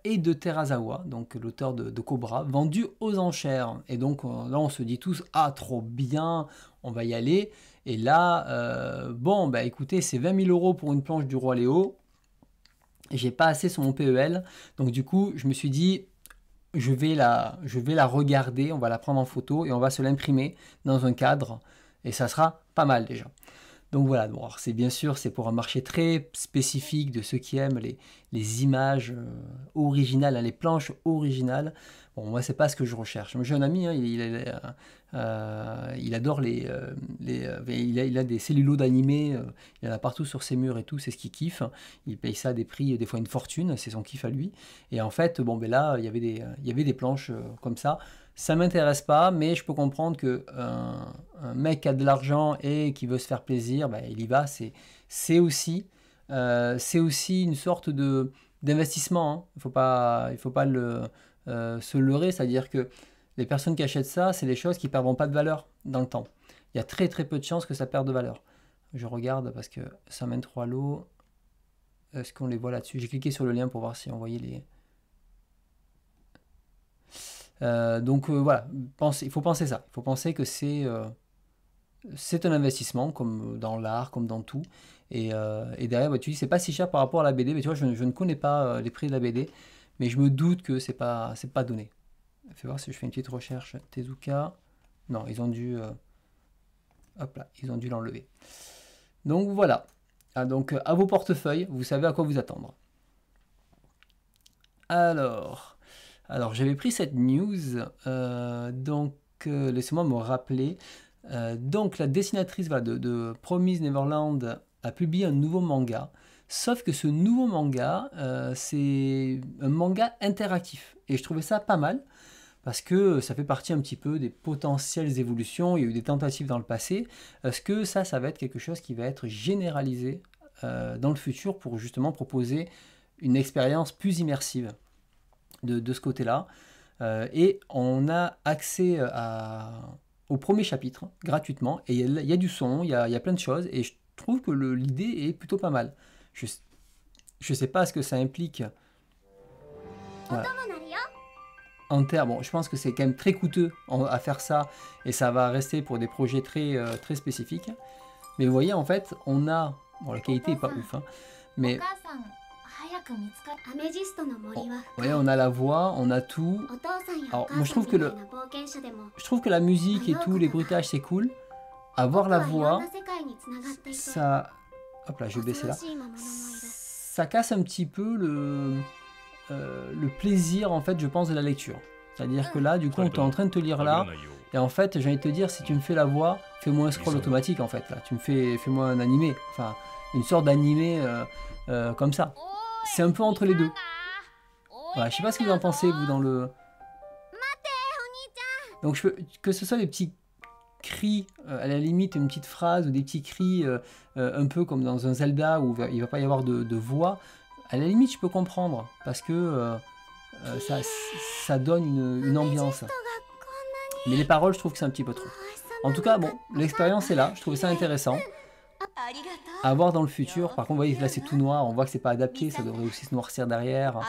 Et de Terazawa, donc l'auteur de Cobra, vendu aux enchères. Et donc là, on se dit tous, ah, trop bien, on va y aller. Et là, bon, bah écoutez, c'est 20 000 € pour une planche du Roi Léo. J'ai pas assez sur mon PEL. Donc du coup, je me suis dit, je vais la regarder, on va la prendre en photo et on va se l'imprimer dans un cadre. Et ça sera pas mal déjà. Donc voilà, bon, c'est bien sûr, c'est pour un marché très spécifique de ceux qui aiment les images originales, les planches originales. Bon, moi, c'est pas ce que je recherche. J'ai un ami, hein, il adore il a des cellulos d'animés, il en a partout sur ses murs et tout, c'est ce qu'il kiffe. Il paye ça à des prix, des fois une fortune, c'est son kiff à lui. Et en fait, bon, ben là, il y avait des planches comme ça. Ça m'intéresse pas, mais je peux comprendre que un mec qui a de l'argent et qui veut se faire plaisir, bah, il y va. C'est aussi une sorte d'investissement, hein. Il faut pas se leurrer, c'est-à-dire que les personnes qui achètent ça, c'est des choses qui ne perdront pas de valeur dans le temps. Il y a très très peu de chances que ça perde de valeur. Je regarde parce que ça mène 3 lots. Est-ce qu'on les voit là-dessus? J'ai cliqué sur le lien pour voir si on voyait les... donc voilà, il faut penser ça. Il faut penser que c'est un investissement, comme dans l'art, comme dans tout. Et derrière, bah, tu dis, c'est pas si cher par rapport à la BD. Mais tu vois, je ne connais pas les prix de la BD, mais je me doute que c'est pas donné. Fais voir si je fais une petite recherche. Tezuka. Non, ils ont dû... hop là, ils ont dû l'enlever. Donc voilà. Ah, donc à vos portefeuilles, vous savez à quoi vous attendre. Alors, j'avais pris cette news, donc laissez-moi me rappeler. Donc la dessinatrice voilà, de Promise Neverland a publié un nouveau manga, sauf que ce nouveau manga, c'est un manga interactif. Et je trouvais ça pas mal, parce que ça fait partie un petit peu des potentielles évolutions. Il y a eu des tentatives dans le passé. Est-ce que ça va être quelque chose qui va être généralisé dans le futur pour justement proposer une expérience plus immersive de ce côté-là, et on a accès au premier chapitre gratuitement, et il y a du son, il y a plein de choses, et je trouve que l'idée est plutôt pas mal. Je sais pas ce que ça implique. Voilà. En termes, bon, je pense que c'est quand même très coûteux à faire ça, et ça va rester pour des projets très spécifiques. Mais vous voyez, en fait, on a... Bon, la qualité est pas ouf, hein, mais... Ouais, on a la voix, on a tout. Alors, moi, je trouve que la musique et tout, les bruitages, c'est cool. Avoir la voix, ça... Hop là, je vais baisser là. Ça casse un petit peu le plaisir, en fait, je pense, de la lecture. C'est-à-dire que là, du coup, on est en train de te lire là. Et en fait, j'ai envie de te dire, si tu me fais la voix, fais-moi un scroll automatique, en fait. Là, fais-moi un animé. Enfin, une sorte d'animé comme ça. C'est un peu entre les deux. Voilà, je sais pas ce que vous en pensez, vous, dans le... Donc, que ce soit des petits cris, à la limite, une petite phrase, ou des petits cris, un peu comme dans un Zelda, où il va pas y avoir de voix, à la limite, je peux comprendre. Parce que ça donne une ambiance. Mais les paroles, je trouve que c'est un petit peu trop. En tout cas, bon, l'expérience est là, je trouvais ça intéressant. À voir dans le futur. Par contre, vous voyez, là c'est tout noir, on voit que c'est pas adapté, ça devrait aussi se noircir derrière.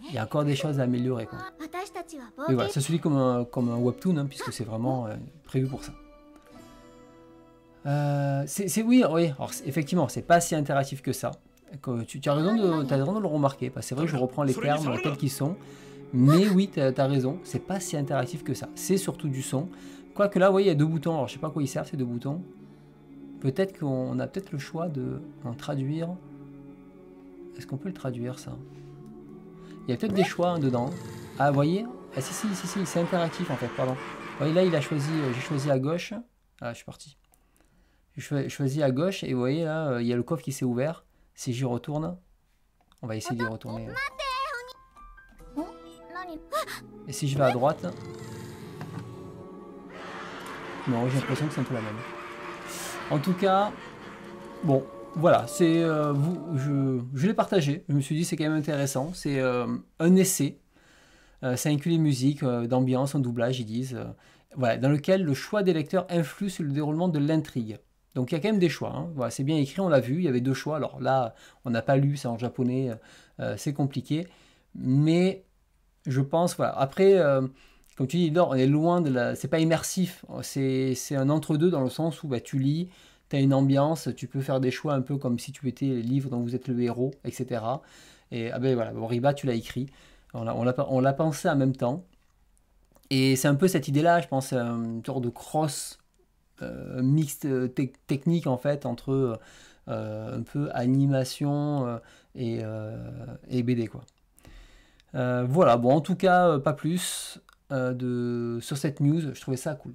Il y a encore des choses à améliorer, quoi. Mais voilà, ça se lit comme un webtoon, hein, puisque c'est vraiment prévu pour ça. Oui, alors, effectivement, c'est pas si interactif que ça. Tu as raison de le remarquer, parce que c'est vrai que je reprends les termes tels qu'ils sont. Mais oui, tu as raison, c'est pas si interactif que ça. C'est surtout du son. Quoique là, vous voyez, il y a 2 boutons. Alors, je sais pas à quoi ils servent, ces 2 boutons. Peut-être qu'on a peut-être le choix de en traduire. Est-ce qu'on peut le traduire, ça? Il y a peut-être des choix hein, dedans. Ah, vous voyez? Ah, si, c'est interactif, en fait, pardon. Vous voyez, là, il a choisi, j'ai choisi à gauche. Ah, je suis parti. Je choisis à gauche, et vous voyez, là, il y a le coffre qui s'est ouvert. Si j'y retourne, on va essayer d'y retourner. Et si je vais à droite... Non, j'ai l'impression que c'est un peu la même. En tout cas, bon, voilà, c'est je l'ai partagé. Je me suis dit c'est quand même intéressant. C'est un essai. Ça inclut les musiques, d'ambiance, un doublage, ils disent. Voilà, dans lequel le choix des lecteurs influe sur le déroulement de l'intrigue. Donc il y a quand même des choix. Hein. Voilà, c'est bien écrit, on l'a vu. Il y avait 2 choix. Alors là, on n'a pas lu, c'est en japonais, c'est compliqué. Mais je pense, voilà. Après, comme tu dis, on est loin de la... C'est pas immersif. C'est un entre-deux dans le sens où bah, tu lis, tu as une ambiance, tu peux faire des choix un peu comme si tu étais le livre dont vous êtes le héros, etc. Et ah ben voilà, Boriba, tu l'as écrit. On l'a pensé en même temps. Et c'est un peu cette idée-là, je pense, une sorte de cross mixte technique en fait entre un peu animation et BD quoi. Voilà, bon en tout cas pas plus sur cette news, je trouvais ça cool.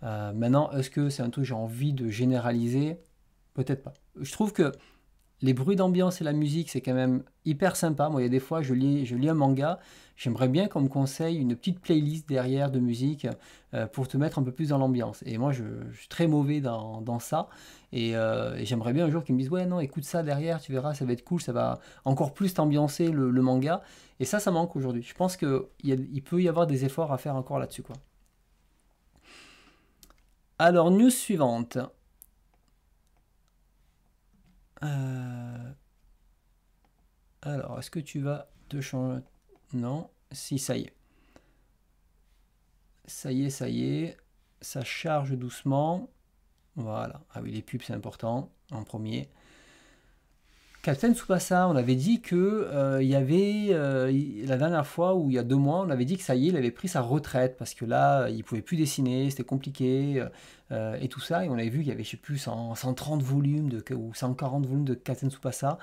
Maintenant, est-ce que c'est un truc que j'ai envie de généraliser? Peut-être pas. Je trouve que les bruits d'ambiance et la musique, c'est quand même hyper sympa. Moi, il y a des fois, je lis un manga, j'aimerais bien qu'on me conseille une petite playlist derrière de musique pour te mettre un peu plus dans l'ambiance. Et moi, je suis très mauvais dans ça. Et j'aimerais bien un jour qu'ils me disent, ouais, non, écoute ça derrière, tu verras, ça va être cool, ça va encore plus t'ambiancer le manga. Et ça manque aujourd'hui. Je pense qu'il peut y avoir des efforts à faire encore là-dessus, quoi. Alors, news suivante. Alors, est-ce que tu vas te changer? Non. Si, ça y est. Ça y est. Ça charge doucement. Voilà. Ah oui, les pubs, c'est important. En premier. Captain Tsubasa, on avait dit que il y avait la dernière fois ou il y a 2 mois, on avait dit que ça y est, il avait pris sa retraite parce que là, il pouvait plus dessiner, c'était compliqué et tout ça. Et on avait vu qu'il y avait, je sais plus, 130 volumes ou 140 volumes de Captain Tsubasa.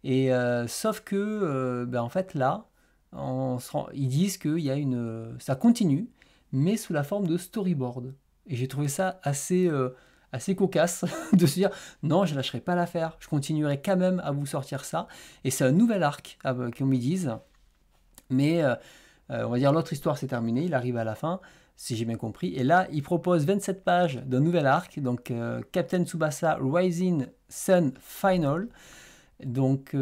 Et sauf que, ben, en fait, là, ils disent que ça continue, mais sous la forme de storyboard. Et j'ai trouvé ça assez cocasse de se dire non, je lâcherai pas l'affaire, je continuerai quand même à vous sortir ça. Et c'est un nouvel arc, qu'on me dise. Mais on va dire l'autre histoire c'est terminé, il arrive à la fin, si j'ai bien compris. Et là, il propose 27 pages d'un nouvel arc, donc Captain Tsubasa Rising Sun Final. Donc, et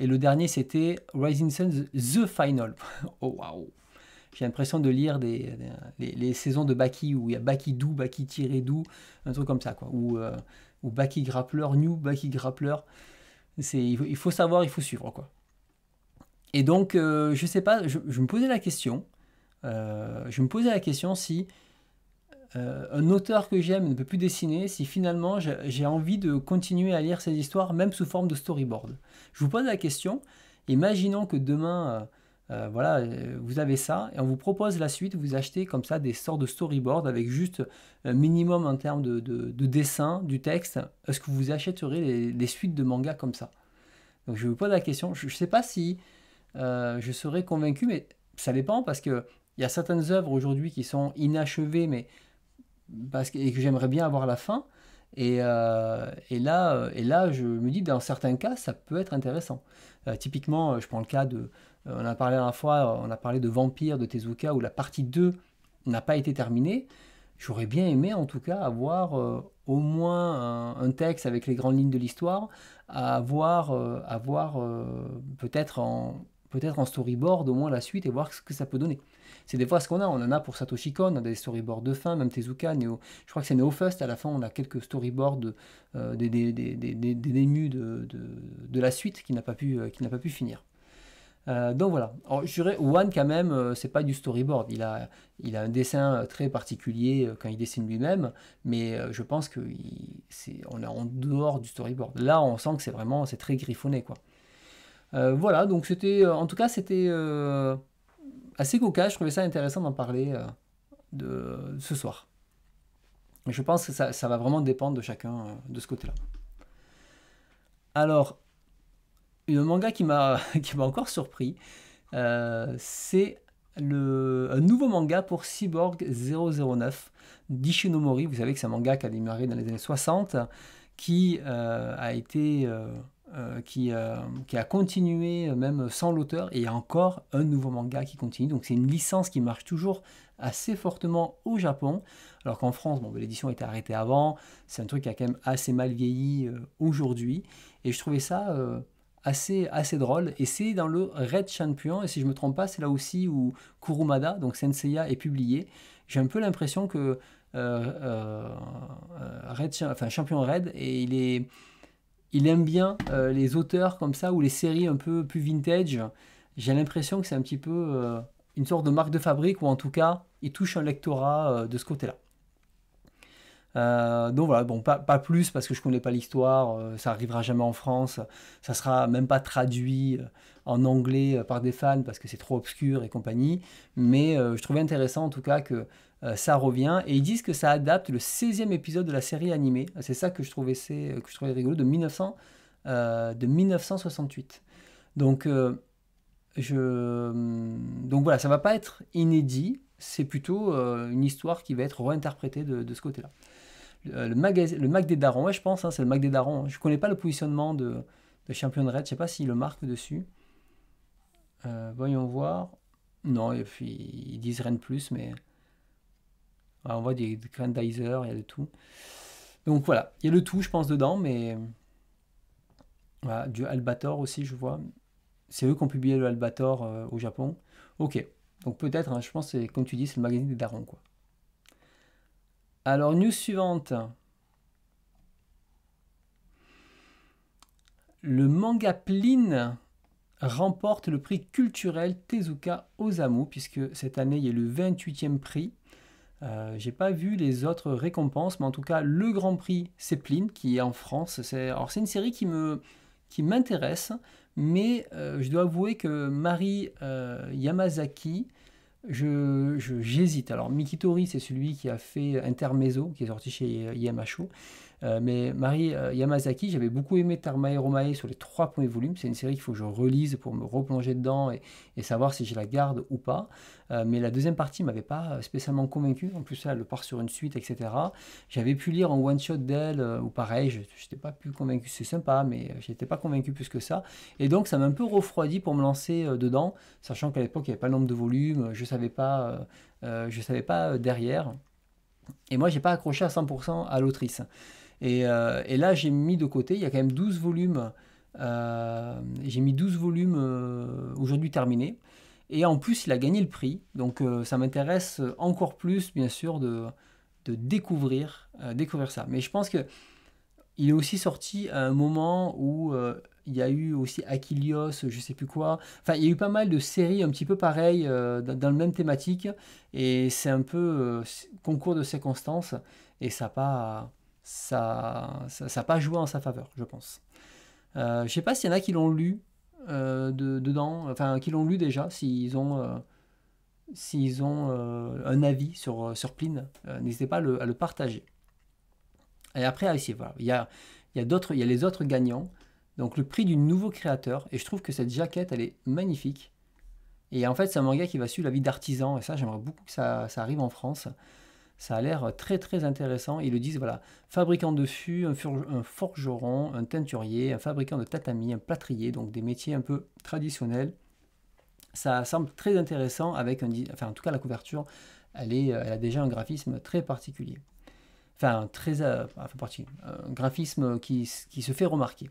le dernier c'était Rising Sun The Final. Oh waouh! J'ai l'impression de lire les saisons de Baki où il y a Baki Do, Baki tiré Do, un truc comme ça quoi. Ou Baki Grappler, New Baki Grappler. Il faut savoir, il faut suivre quoi. Et donc, je sais pas, je me posais la question. Si un auteur que j'aime ne peut plus dessiner, si finalement j'ai envie de continuer à lire ces histoires, même sous forme de storyboard. Je vous pose la question, imaginons que demain, voilà, vous avez ça, et on vous propose la suite, vous achetez comme ça des sortes de storyboard avec juste un minimum en termes de dessin, du texte. Est-ce que vous achèterez les suites de manga comme ça? Donc je vous pose la question, je ne sais pas si je serais convaincu, mais ça dépend parce que il y a certaines œuvres aujourd'hui qui sont inachevées, mais et que j'aimerais bien avoir la fin. Et là, je me dis, dans certains cas, ça peut être intéressant. Typiquement, je prends le cas on a parlé la dernière fois, on a parlé de Vampire de Tezuka, où la partie 2 n'a pas été terminée. J'aurais bien aimé, en tout cas, avoir au moins un texte avec les grandes lignes de l'histoire, avoir peut-être peut-être en storyboard au moins la suite et voir ce que ça peut donner. C'est des fois ce qu'on a, on en a pour Satoshi Kon, on a des storyboards de fin, même Tezuka, Neo, je crois que c'est NeoFust, à la fin on a quelques storyboards des démus de la suite qui n'a pas pu finir. Donc voilà. Alors, je dirais, One quand même, c'est pas du storyboard. Il a un dessin très particulier quand il dessine lui-même, mais je pense qu'on est en dehors du storyboard. Là, on sent que c'est très griffonné, quoi. Voilà, donc en tout cas, c'était assez cocasse. Je trouvais ça intéressant d'en parler ce soir. Je pense que ça va vraiment dépendre de chacun de ce côté-là. Alors, un manga qui m'a encore surpris, c'est un nouveau manga pour Cyborg 009 d'Ishinomori. Vous savez que c'est un manga qui a démarré dans les années 60, qui a continué même sans l'auteur, et il y a encore un nouveau manga qui continue. Donc c'est une licence qui marche toujours assez fortement au Japon, alors qu'en France, l'édition a été arrêtée avant. C'est un truc qui a quand même assez mal vieilli aujourd'hui, et je trouvais ça assez drôle, et c'est dans le Red Champion, et si je me trompe pas, c'est là aussi où Kurumada, donc Senseiya, est publié. J'ai un peu l'impression que Champion Red, et il aime bien les auteurs comme ça, ou les séries un peu plus vintage. J'ai l'impression que c'est un petit peu une sorte de marque de fabrique, ou en tout cas, il touche un lectorat de ce côté-là. Donc voilà, bon, pas plus parce que je connais pas l'histoire, ça arrivera jamais en France, ça sera même pas traduit en anglais par des fans parce que c'est trop obscur et compagnie, mais je trouvais intéressant en tout cas que ça revient, et ils disent que ça adapte le 16e épisode de la série animée, c'est ça que je trouvais rigolo, de 1968. Donc, donc voilà, ça va pas être inédit, c'est plutôt une histoire qui va être réinterprétée de ce côté-là. Le Mac des Darons, ouais, je pense, hein, c'est le Mac des Darons. Je connais pas le positionnement de Champion Red, je sais pas s'il le marque dessus. Voyons voir. Non, et puis ils disent rien de plus, mais on voit des Grandizer, il y a de tout. Donc voilà, il y a le tout, je pense, dedans, mais voilà, du Albator aussi, je vois. C'est eux qui ont publié le Albator au Japon. Ok, donc peut-être, hein, je pense, que comme tu dis, c'est le magazine des Darons, quoi. Alors, news suivante. Le manga Plin remporte le prix culturel Tezuka Osamu, puisque cette année, il y a le 28e prix. J'ai pas vu les autres récompenses, mais en tout cas, le grand prix, c'est Plin, qui est en France. Alors, c'est une série qui m'intéresse, mais je dois avouer que Mari Yamazaki, j'hésite. Alors, Mikitori, c'est celui qui a fait Intermezzo, qui est sorti chez IMHO. Mais Mari Yamazaki, j'avais beaucoup aimé Tamae Romae sur les 3 premiers volumes. C'est une série qu'il faut que je relise pour me replonger dedans et savoir si je la garde ou pas. Mais la deuxième partie ne m'avait pas spécialement convaincu. En plus, là, elle part sur une suite, etc. J'avais pu lire en one-shot d'elle, ou pareil, je n'étais pas plus convaincu. C'est sympa, mais je n'étais pas convaincu plus que ça. Et donc, ça m'a un peu refroidi pour me lancer dedans, sachant qu'à l'époque, il n'y avait pas le nombre de volumes. Je savais pas derrière. Et moi, j'ai pas accroché à 100% à l'autrice. Et là, j'ai mis de côté, il y a quand même 12 volumes. J'ai mis 12 volumes aujourd'hui terminés. Et en plus, il a gagné le prix. Donc, ça m'intéresse encore plus, bien sûr, de découvrir ça. Mais je pense qu'il est aussi sorti à un moment où il y a eu aussi Achillios, je sais plus quoi. Enfin, il y a eu pas mal de séries un petit peu pareilles dans le même thématique. Et c'est un peu concours de circonstances. Et ça n'a pas joué en sa faveur, je pense. Je sais pas s'il y en a qui l'ont lu dedans, enfin qui l'ont lu déjà, s'ils ont un avis sur Plin, n'hésitez pas à le partager. Et après, ici, voilà, il y a les autres gagnants. Donc le prix du nouveau créateur, et je trouve que cette jaquette, elle est magnifique. Et en fait, c'est un manga qui va suivre la vie d'artisan, et ça, j'aimerais beaucoup que ça arrive en France. Ça a l'air très très intéressant. Ils le disent, voilà, fabricant de fûts, un forgeron, un teinturier, un fabricant de tatami, un plâtrier, donc des métiers un peu traditionnels. Ça semble très intéressant avec en tout cas la couverture, elle a déjà un graphisme très particulier. Enfin, un graphisme qui se fait remarquer.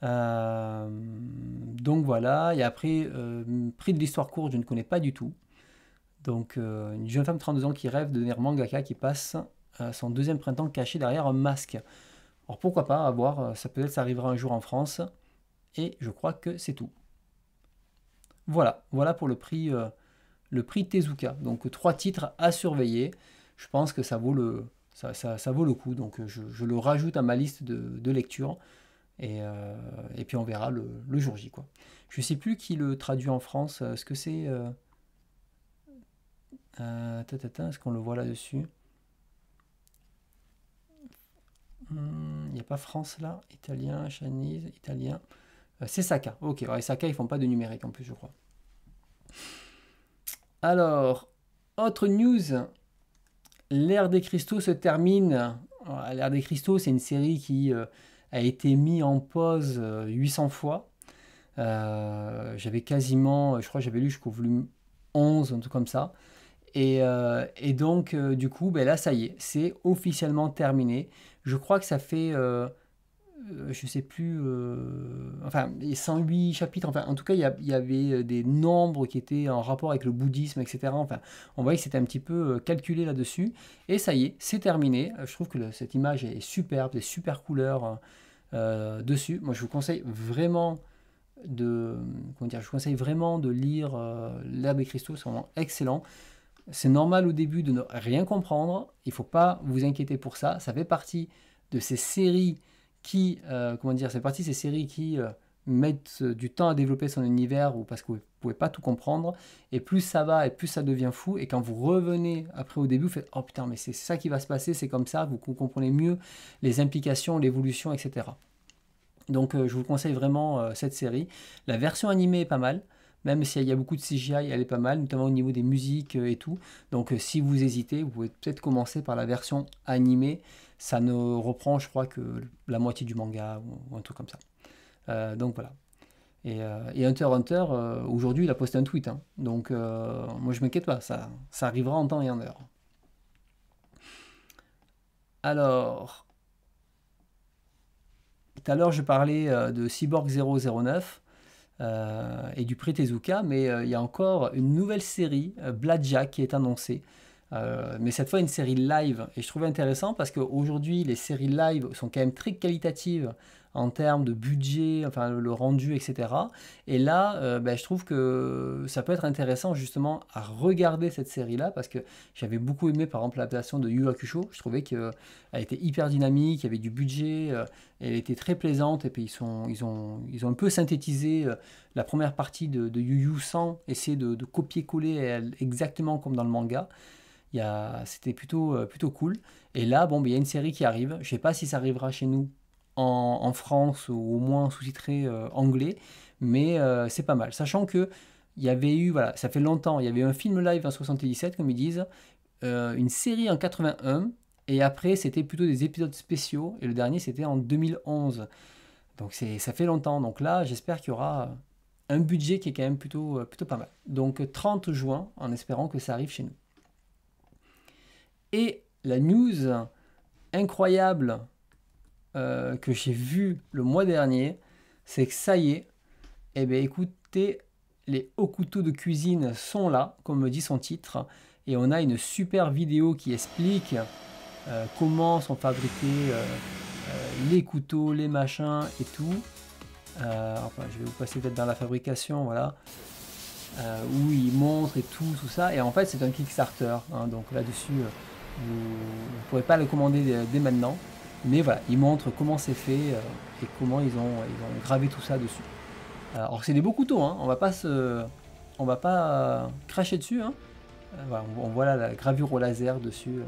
Donc voilà, et après, prix de l'histoire courte, je ne connais pas du tout. Donc une jeune femme de 32 ans qui rêve de devenir mangaka, qui passe son deuxième printemps caché derrière un masque. Alors pourquoi pas, à voir, ça peut-être ça arrivera un jour en France, et je crois que c'est tout. Voilà, voilà pour le prix Tezuka. Donc 3 titres à surveiller. Je pense que ça vaut ça vaut le coup. Donc je le rajoute à ma liste de lecture. Et puis on verra le jour J, quoi. Je sais plus qui le traduit en France. Est-ce que c'est... est-ce qu'on le voit là-dessus? Il n'y a pas France là. Italien, Chinese, italien. C'est Saka. Ok, ouais, Saka, ils font pas de numérique en plus, je crois. Alors, autre news. L'ère des cristaux se termine. L'ère des cristaux, c'est une série qui a été mise en pause 800 fois. J'avais quasiment, je crois que j'avais lu jusqu'au volume 11, un truc comme ça. Et donc, du coup, ben là, ça y est, c'est officiellement terminé. Je crois que ça fait, je sais plus, enfin, les 108 chapitres, enfin, en tout cas, il y avait des nombres qui étaient en rapport avec le bouddhisme, etc. Enfin, on voyait que c'était un petit peu calculé là-dessus. Et ça y est, c'est terminé. Je trouve que cette image est superbe, des super couleurs dessus. Moi, je vous conseille vraiment je vous conseille vraiment de lire L'ère des cristaux, c'est vraiment excellent. C'est normal au début de ne rien comprendre, il ne faut pas vous inquiéter pour ça, ça fait partie de ces séries qui, mettent du temps à développer son univers ou parce que vous ne pouvez pas tout comprendre, et plus ça va et plus ça devient fou, et quand vous revenez après au début, vous faites « Oh putain, mais c'est ça qui va se passer, c'est comme ça », vous comprenez mieux les implications, l'évolution, etc. Donc je vous conseille vraiment cette série. La version animée est pas mal, même s'il y a beaucoup de CGI, elle est pas mal, notamment au niveau des musiques et tout. Donc si vous hésitez, vous pouvez peut-être commencer par la version animée. Ça ne reprend, je crois, que la moitié du manga ou un truc comme ça. Donc voilà. Et Hunter x Hunter, aujourd'hui, il a posté un tweet, hein. Donc moi je m'inquiète pas, ça arrivera en temps et en heure. Alors, tout à l'heure je parlais de Cyborg 009. Et du prix Tezuka, mais il y a encore une nouvelle série, Blackjack, qui est annoncée. Mais cette fois une série live. Et je trouvais intéressant parce qu'aujourd'hui, les séries live sont quand même très qualitatives en termes de budget, enfin le rendu, etc. Et là, ben, je trouve que ça peut être intéressant justement à regarder cette série-là parce que j'avais beaucoup aimé par exemple l'adaptation de Yu Hakusho. Je trouvais qu'elle était hyper dynamique, il y avait du budget, elle était très plaisante et puis ils ont un peu synthétisé la première partie de Yu Yu sans essayer de copier-coller exactement comme dans le manga. C'était plutôt cool. Et là, bon, ben, il y a une série qui arrive. Je ne sais pas si ça arrivera chez nous en France ou au moins sous-titré anglais, mais c'est pas mal. Sachant que il y avait eu, voilà, ça fait longtemps, il y avait un film live en 77, comme ils disent, une série en 81, et après c'était plutôt des épisodes spéciaux, et le dernier c'était en 2011. Donc ça fait longtemps. Donc là, j'espère qu'il y aura un budget qui est quand même plutôt pas mal. Donc 30 juin, en espérant que ça arrive chez nous. Et la news incroyable que j'ai vue le mois dernier, c'est que ça y est, eh bien écoutez, les hauts couteaux de cuisine sont là, comme me dit son titre, et on a une super vidéo qui explique comment sont fabriqués les couteaux, les machins et tout. Enfin, je vais vous passer peut-être dans la fabrication, voilà. Où il montre et tout ça. Et en fait, c'est un Kickstarter, hein, donc là-dessus, vous ne pourrez pas le commander dès maintenant. Mais voilà, il montre comment c'est fait et comment ils ont gravé tout ça dessus. Alors c'est des beaux couteaux, hein, on va pas cracher dessus, hein. Voilà, on voit là la gravure au laser dessus,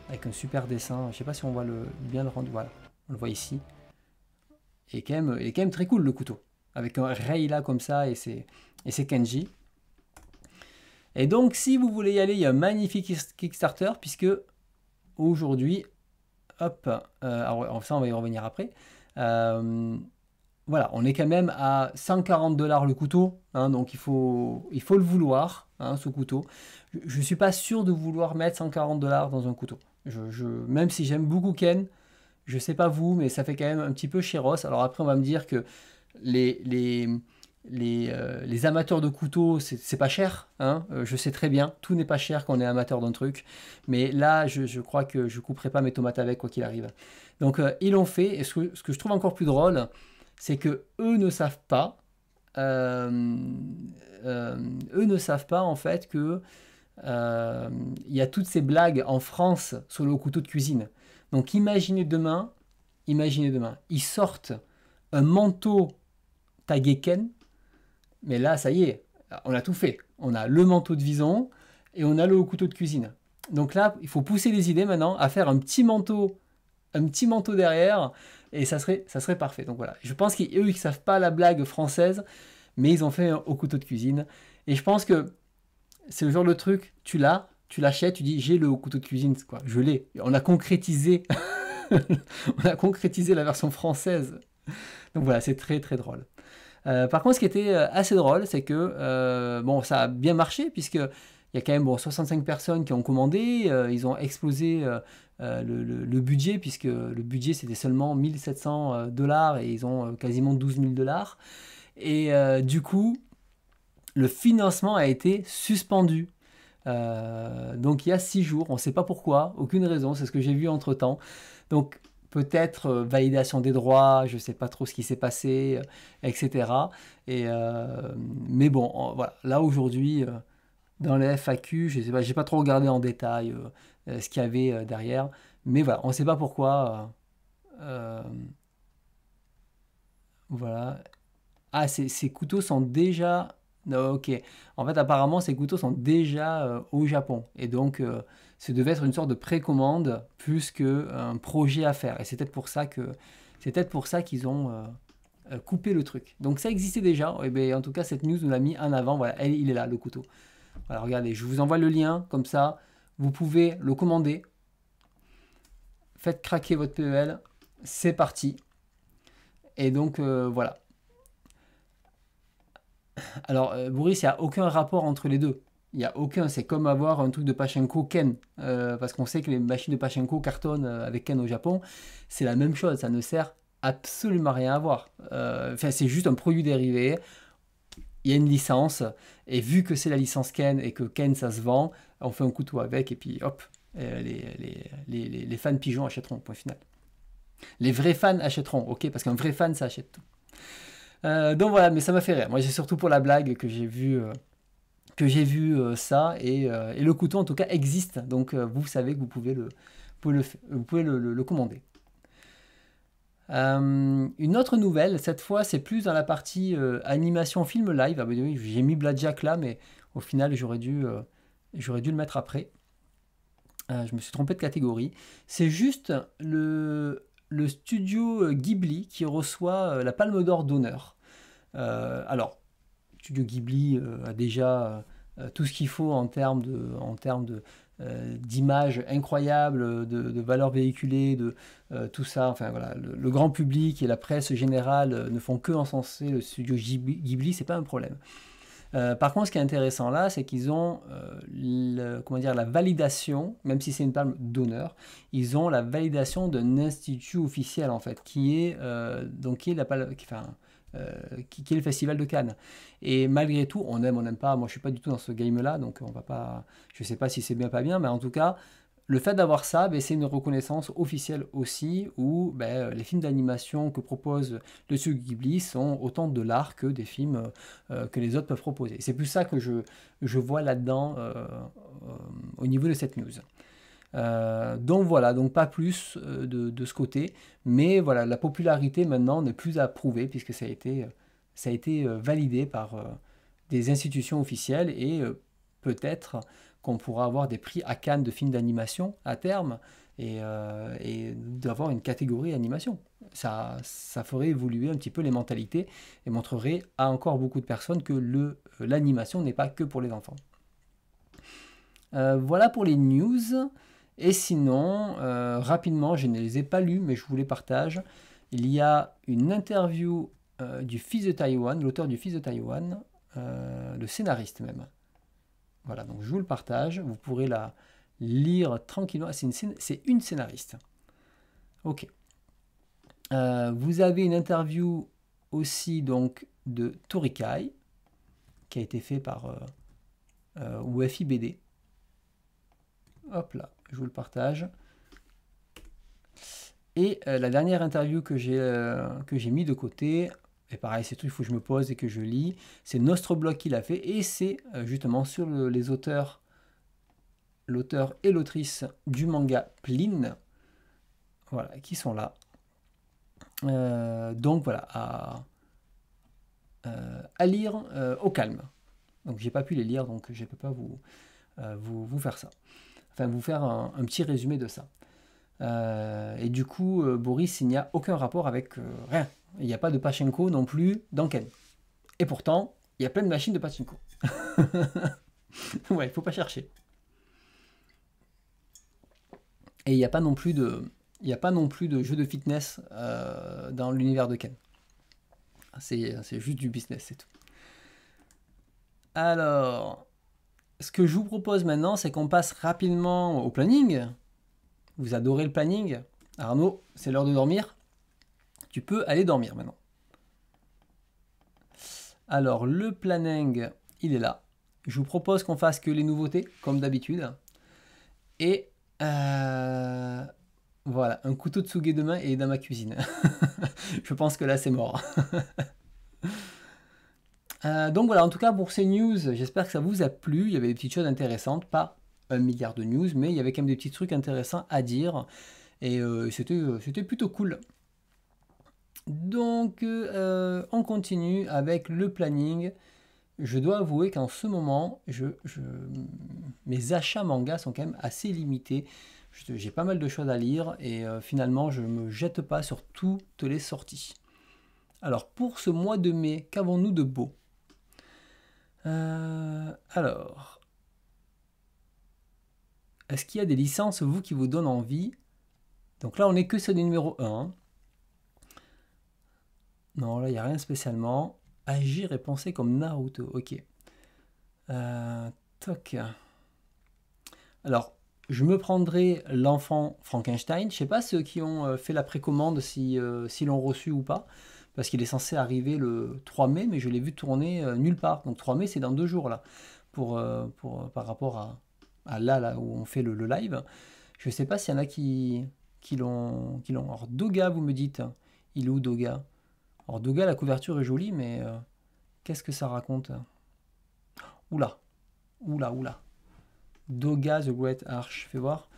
avec un super dessin. Je sais pas si on voit bien le rendu, voilà, on le voit ici. Il est quand même très cool le couteau, avec un ray là comme ça et c'est Kenji. Et donc si vous voulez y aller, il y a un magnifique Kickstarter puisque aujourd'hui, hop, alors ça on va y revenir après. Voilà, on est quand même à 140 $ le couteau, hein, donc il faut le vouloir, hein, ce couteau. Je ne suis pas sûr de vouloir mettre 140 $ dans un couteau. Même si j'aime beaucoup Ken, Je sais pas vous, mais ça fait quand même un petit peu chéros. Alors après, on va me dire que les, les, les amateurs de couteaux, c'est pas cher, hein. Je sais très bien, tout n'est pas cher quand on est amateur d'un truc. Mais là, je crois que je couperai pas mes tomates avec, quoi qu'il arrive. Donc, ils l'ont fait. Et ce que je trouve encore plus drôle, c'est que eux ne savent pas. euh, Eux ne savent pas en fait que il y a toutes ces blagues en France sur le couteau de cuisine. Donc imaginez demain, ils sortent un manteau tagué Ken, mais là, ça y est, on a tout fait. On a le manteau de vison et on a le couteau de cuisine. Donc là, il faut pousser les idées maintenant à faire un petit manteau derrière, et ça serait parfait. Donc voilà, je pense qu'eux, ils ne savent pas la blague française, mais ils ont fait un au couteau de cuisine. Et je pense que c'est le genre de truc, tu l'achètes, tu dis j'ai le couteau de cuisine, quoi, je l'ai. On a concrétisé, on a concrétisé la version française. Donc voilà, c'est très très drôle. Par contre, ce qui était assez drôle, c'est que bon, ça a bien marché puisque il y a quand même bon, 65 personnes qui ont commandé, ils ont explosé le budget puisque le budget c'était seulement 1700 dollars et ils ont quasiment 12 000 dollars. Et du coup, le financement a été suspendu. Donc il y a 6 jours, on ne sait pas pourquoi, aucune raison, c'est ce que j'ai vu entre temps. Donc peut-être validation des droits, je ne sais pas trop ce qui s'est passé, etc. Mais bon, voilà, là aujourd'hui, dans les FAQ, je sais pas, j'ai pas trop regardé en détail ce qu'il y avait derrière, mais voilà, on ne sait pas pourquoi. Voilà. Ah, ces couteaux sont déjà. Non, ok. En fait, apparemment, ces couteaux sont déjà au Japon. Et donc, ça devait être une sorte de précommande plus qu'un projet à faire. Et c'est peut-être pour ça qu'ils ont coupé le truc. Donc, ça existait déjà. Et bien, en tout cas, cette news nous l'a mis en avant. Voilà, il est là, le couteau. Voilà, regardez, je vous envoie le lien. Comme ça, vous pouvez le commander. Faites craquer votre PEL. C'est parti. Et donc, voilà. Alors, Boris, il n'y a aucun rapport entre les deux. Il n'y a aucun. C'est comme avoir un truc de Pachinko Ken. Parce qu'on sait que les machines de Pachinko cartonnent avec Ken au Japon. C'est la même chose. Ça ne sert absolument à rien à voir. Enfin, c'est juste un produit dérivé. Il y a une licence. Et vu que c'est la licence Ken et que Ken, ça se vend, on fait un couteau avec. Et puis, hop, les fans pigeons achèteront. Point final. Les vrais fans achèteront. Ok, parce qu'un vrai fan, ça achète tout. Donc voilà, mais ça m'a fait rire. Moi, c'est surtout pour la blague que j'ai vu ça et le couteau en tout cas existe. Donc vous savez que vous pouvez le commander. Une autre nouvelle, cette fois c'est plus dans la partie animation film live. Ah, bah oui, j'ai mis Blackjack là, mais au final j'aurais dû le mettre après. Je me suis trompé de catégorie. C'est juste le studio Ghibli qui reçoit la Palme d'Or d'honneur. Alors, Studio Ghibli a déjà tout ce qu'il faut en termes d'images incroyables, de valeurs véhiculées, de tout ça. Enfin voilà, le grand public et la presse générale ne font que encenser le studio Ghibli, c'est pas un problème. Par contre, ce qui est intéressant là, c'est qu'ils ont comment dire, la validation, même si c'est une palme d'honneur, ils ont la validation d'un institut officiel en fait, qui est donc qui est la palme, qui est le Festival de Cannes. Et malgré tout, on n'aime pas. Moi, je suis pas du tout dans ce game-là, donc on va pas. Je sais pas si c'est bien pas bien, mais en tout cas, le fait d'avoir ça, ben, c'est une reconnaissance officielle aussi, où ben, les films d'animation que propose le studio Ghibli sont autant de l'art que des films que les autres peuvent proposer. C'est plus ça que je vois là-dedans au niveau de cette news. Donc voilà, donc pas plus de ce côté, mais voilà, la popularité maintenant n'est plus à prouver puisque ça a été validé par des institutions officielles et peut-être qu'on pourra avoir des prix à Cannes de films d'animation à terme et d'avoir une catégorie animation. Ça ferait évoluer un petit peu les mentalités et montrerait à encore beaucoup de personnes que l'animation n'est pas que pour les enfants. Voilà pour les news. Et sinon, rapidement, je ne les ai pas lus, mais je vous les partage. Il y a une interview du fils de Taïwan, l'auteur du fils de Taïwan, le scénariste même. Voilà, donc je vous le partage. Vous pourrez la lire tranquillement. C'est une scénariste. Ok. Vous avez une interview aussi donc de Torikai, qui a été fait par UEFI BD. Hop là, je vous le partage. Et la dernière interview que j'ai mis de côté, et pareil, c'est tout, il faut que je me pose et que je lis, c'est Nostroblog qui l'a fait, et c'est justement sur les auteurs, l'auteur et l'autrice du manga Plin, voilà, qui sont là. Donc voilà, à lire au calme. Donc j'ai pas pu les lire, donc je ne peux pas vous faire ça. Enfin, vous faire un petit résumé de ça. Et du coup, Boris, il n'y a aucun rapport avec rien. Il n'y a pas de Pachinko non plus dans Ken. Et pourtant, il y a plein de machines de Pachinko. Ouais, il faut pas chercher. Et il n'y a pas non plus de, jeu de fitness dans l'univers de Ken. C'est juste du business, c'est tout. Alors, ce que je vous propose maintenant, c'est qu'on passe rapidement au planning. Vous adorez le planning. Arnaud, c'est l'heure de dormir. Tu peux aller dormir maintenant. Alors, le planning, il est là. Je vous propose qu'on fasse que les nouveautés, comme d'habitude. Et voilà, un couteau de Tsuge de main et dans ma cuisine. Je pense que là, c'est mort. Donc voilà, en tout cas pour ces news, j'espère que ça vous a plu. Il y avait des petites choses intéressantes, pas 1 milliard de news, mais il y avait quand même des petits trucs intéressants à dire. Et c'était plutôt cool. Donc on continue avec le planning. Je dois avouer qu'en ce moment, mes achats manga sont quand même assez limités. J'ai pas mal de choses à lire et finalement je ne me jette pas sur toutes les sorties. Alors pour ce mois de mai, qu'avons-nous de beau? Alors, est-ce qu'il y a des licences, vous, qui vous donnent envie? Donc là, on n'est que sur le numéro 1. Non, là, il n'y a rien spécialement. Agir et penser comme Naruto, ok. Toc. Alors, je me prendrai l'enfant Frankenstein. Je sais pas ceux qui ont fait la précommande si l'ont reçu ou pas. Parce qu'il est censé arriver le 3 mai, mais je l'ai vu tourner nulle part. Donc 3 mai, c'est dans 2 jours là. Par rapport à là où on fait le live. Je sais pas s'il y en a qui l'ont. Alors Doga, vous me dites. Il est où Doga? Alors Doga, la couverture est jolie, mais qu'est-ce que ça raconte? Oula. Doga the Great Arch, fais voir.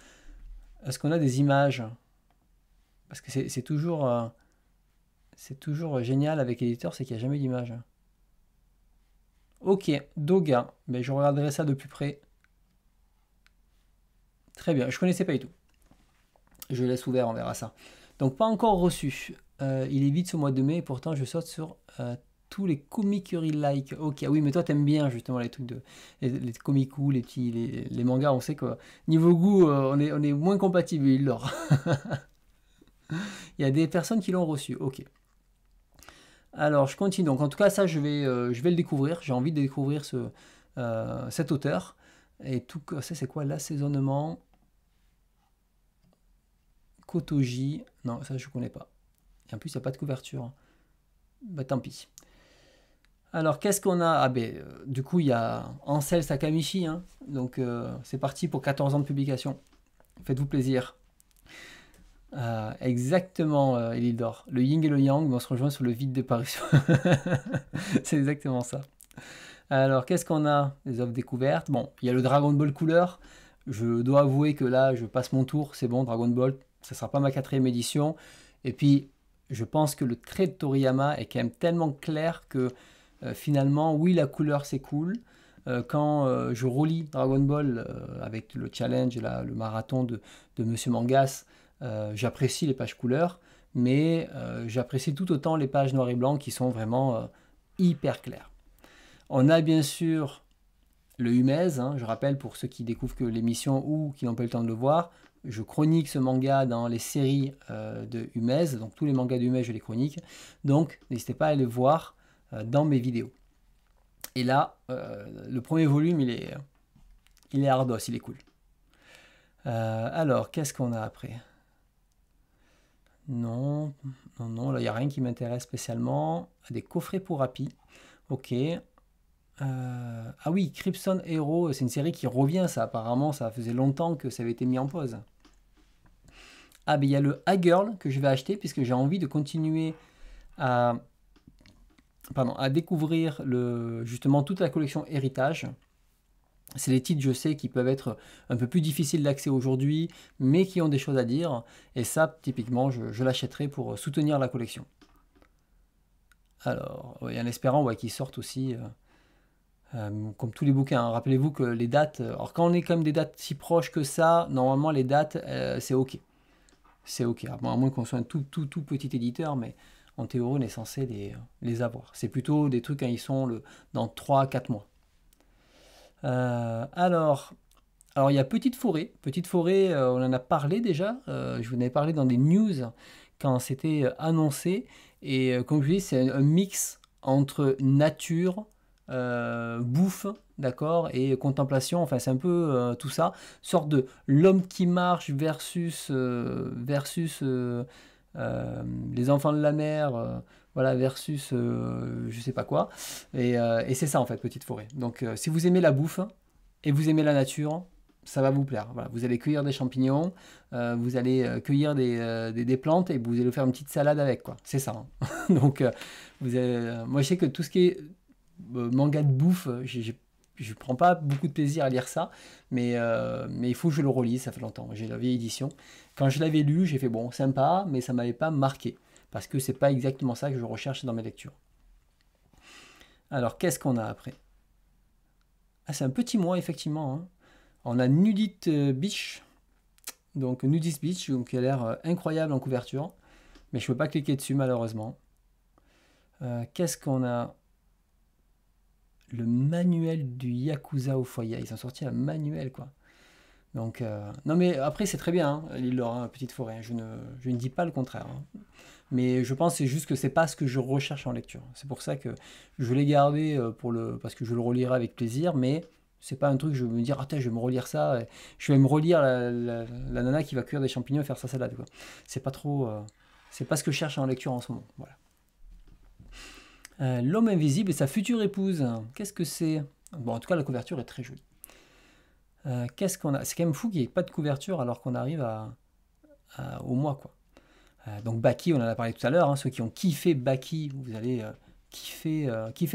Est-ce qu'on a des images? Parce que c'est toujours génial avec l'éditeur, c'est qu'il n'y a jamais d'image. Ok, Doga, mais je regarderai ça de plus près. Très bien, je connaissais pas du tout. Je laisse ouvert, on verra ça. Donc pas encore reçu. Il est vite ce mois de mai et pourtant je saute sur tous les comiqueries like. Ok, oui, mais toi t'aimes bien justement les trucs les comic-cou, les mangas. On sait que niveau goût, on est moins compatibles. Il l'or. Il y a des personnes qui l'ont reçu. Ok. Alors je continue. Donc en tout cas ça je vais le découvrir. J'ai envie de découvrir cet auteur. Et tout ça c'est quoi l'assaisonnement? Kotoji. Non, ça je connais pas. Et en plus il n'y a pas de couverture. Bah tant pis. Alors qu'est-ce qu'on a? Ah ben du coup il y a Ansel Sakamichi. Hein. Donc c'est parti pour 14 ans de publication. Faites-vous plaisir. Exactement, Elidor. Le yin et le yang, on se rejoint sur le vide des parutions. C'est exactement ça. Alors, qu'est-ce qu'on a? Des offres découvertes. Bon, il y a le Dragon Ball couleur. Je dois avouer que là, je passe mon tour. C'est bon, Dragon Ball, ça ne sera pas ma 4e édition. Et puis, je pense que le trait de Toriyama est quand même tellement clair que finalement, oui, la couleur, c'est cool. Quand je relis Dragon Ball avec le challenge, le marathon de Monsieur Mangas, j'apprécie les pages couleurs, mais j'apprécie tout autant les pages noir et blanc qui sont vraiment hyper claires. On a bien sûr le Humez, hein, je rappelle pour ceux qui découvrent que l'émission ou qui n'ont pas eu le temps de le voir, je chronique ce manga dans les séries de Humez, donc tous les mangas de Humez je les chronique, donc n'hésitez pas à aller voir dans mes vidéos. Et là, le premier volume il est ardos, il est cool. Alors, qu'est-ce qu'on a après? Non, non, non, là, il n'y a rien qui m'intéresse spécialement. Des coffrets pour Happy. Ok. Ah oui, Crimson Hero, c'est une série qui revient, ça. Apparemment, ça faisait longtemps que ça avait été mis en pause. Ah, ben il y a le A-Girl que je vais acheter, puisque j'ai envie de continuer à, pardon, à découvrir justement toute la collection Héritage. C'est les titres, je sais, qui peuvent être un peu plus difficiles d'accès aujourd'hui, mais qui ont des choses à dire. Et ça, typiquement, je l'achèterai pour soutenir la collection. Alors, ouais, en espérant ouais, qu'ils sortent aussi, comme tous les bouquins, hein. Rappelez-vous que les dates, alors quand on est comme des dates si proches que ça, normalement les dates, c'est OK. C'est OK, à moins qu'on soit un tout petit éditeur, mais en théorie, on est censé les avoir. C'est plutôt des trucs quand ils sont dans 3 à 4 mois. Alors, il y a Petite Forêt. Petite Forêt, on en a parlé déjà. Je vous en avais parlé dans des news quand c'était annoncé. Et comme je vous dis, c'est un mix entre nature, bouffe, d'accord, et contemplation. Enfin, c'est un peu tout ça. Sorte de l'homme qui marche versus les enfants de la mer. Voilà, versus je sais pas quoi. Et c'est ça en fait, Petite Forêt. Donc si vous aimez la bouffe et vous aimez la nature, ça va vous plaire. Voilà, vous allez cueillir des champignons, vous allez cueillir des plantes et vous allez faire une petite salade avec, quoi. C'est ça, hein. Donc, moi je sais que tout ce qui est manga de bouffe, je prends pas beaucoup de plaisir à lire ça, mais il faut que je le relise, ça fait longtemps. J'ai la vieille édition. Quand je l'avais lu, j'ai fait bon, sympa, mais ça m'avait pas marqué. Parce que c'est pas exactement ça que je recherche dans mes lectures. Alors, qu'est-ce qu'on a après? Ah, c'est un petit mois, effectivement, hein. On a Nudist Beach, donc Nudist Beach, donc qui a l'air incroyable en couverture, mais je ne peux pas cliquer dessus malheureusement. Qu'est-ce qu'on a? Le manuel du Yakuza au foyer. Ils ont sorti un manuel, quoi. Donc, non mais après c'est très bien, hein, l'île Lorrain, Petite Forêt. Je ne dis pas le contraire, hein. Mais je pense que c'est juste que c'est pas ce que je recherche en lecture. C'est pour ça que je l'ai gardé parce que je le relirai avec plaisir, mais c'est pas un truc que je vais me dire, ah, je vais me relire ça, je vais me relire la nana qui va cuire des champignons et faire sa salade, quoi. C'est pas trop, c'est pas ce que je cherche en lecture en ce moment. Voilà. L'homme invisible et sa future épouse. Qu'est-ce que c'est? Bon, en tout cas, la couverture est très jolie. Qu'est-ce qu'on a? C'est quand même fou qu'il n'y ait pas de couverture alors qu'on arrive au mois, quoi. Donc Baki, on en a parlé tout à l'heure, hein, ceux qui ont kiffé Baki, vous allez kiffer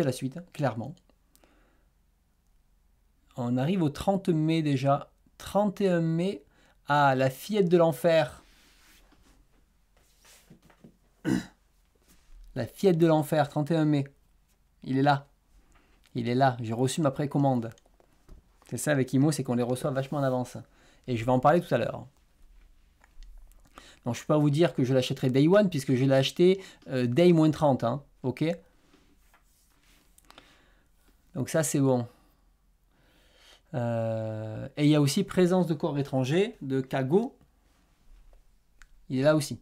la suite, hein, clairement. On arrive au 30 mai déjà. 31 mai. Ah, la fillette de l'enfer. La fillette de l'enfer, 31 mai. Il est là. Il est là. J'ai reçu ma précommande. C'est ça avec Imo, c'est qu'on les reçoit vachement en avance. Et je vais en parler tout à l'heure. Donc je ne peux pas vous dire que je l'achèterai Day One, puisque je l'ai acheté Day moins 30. Hein, ok. Donc ça, c'est bon. Et il y a aussi Présence de corps étrangers de Kago. Il est là aussi.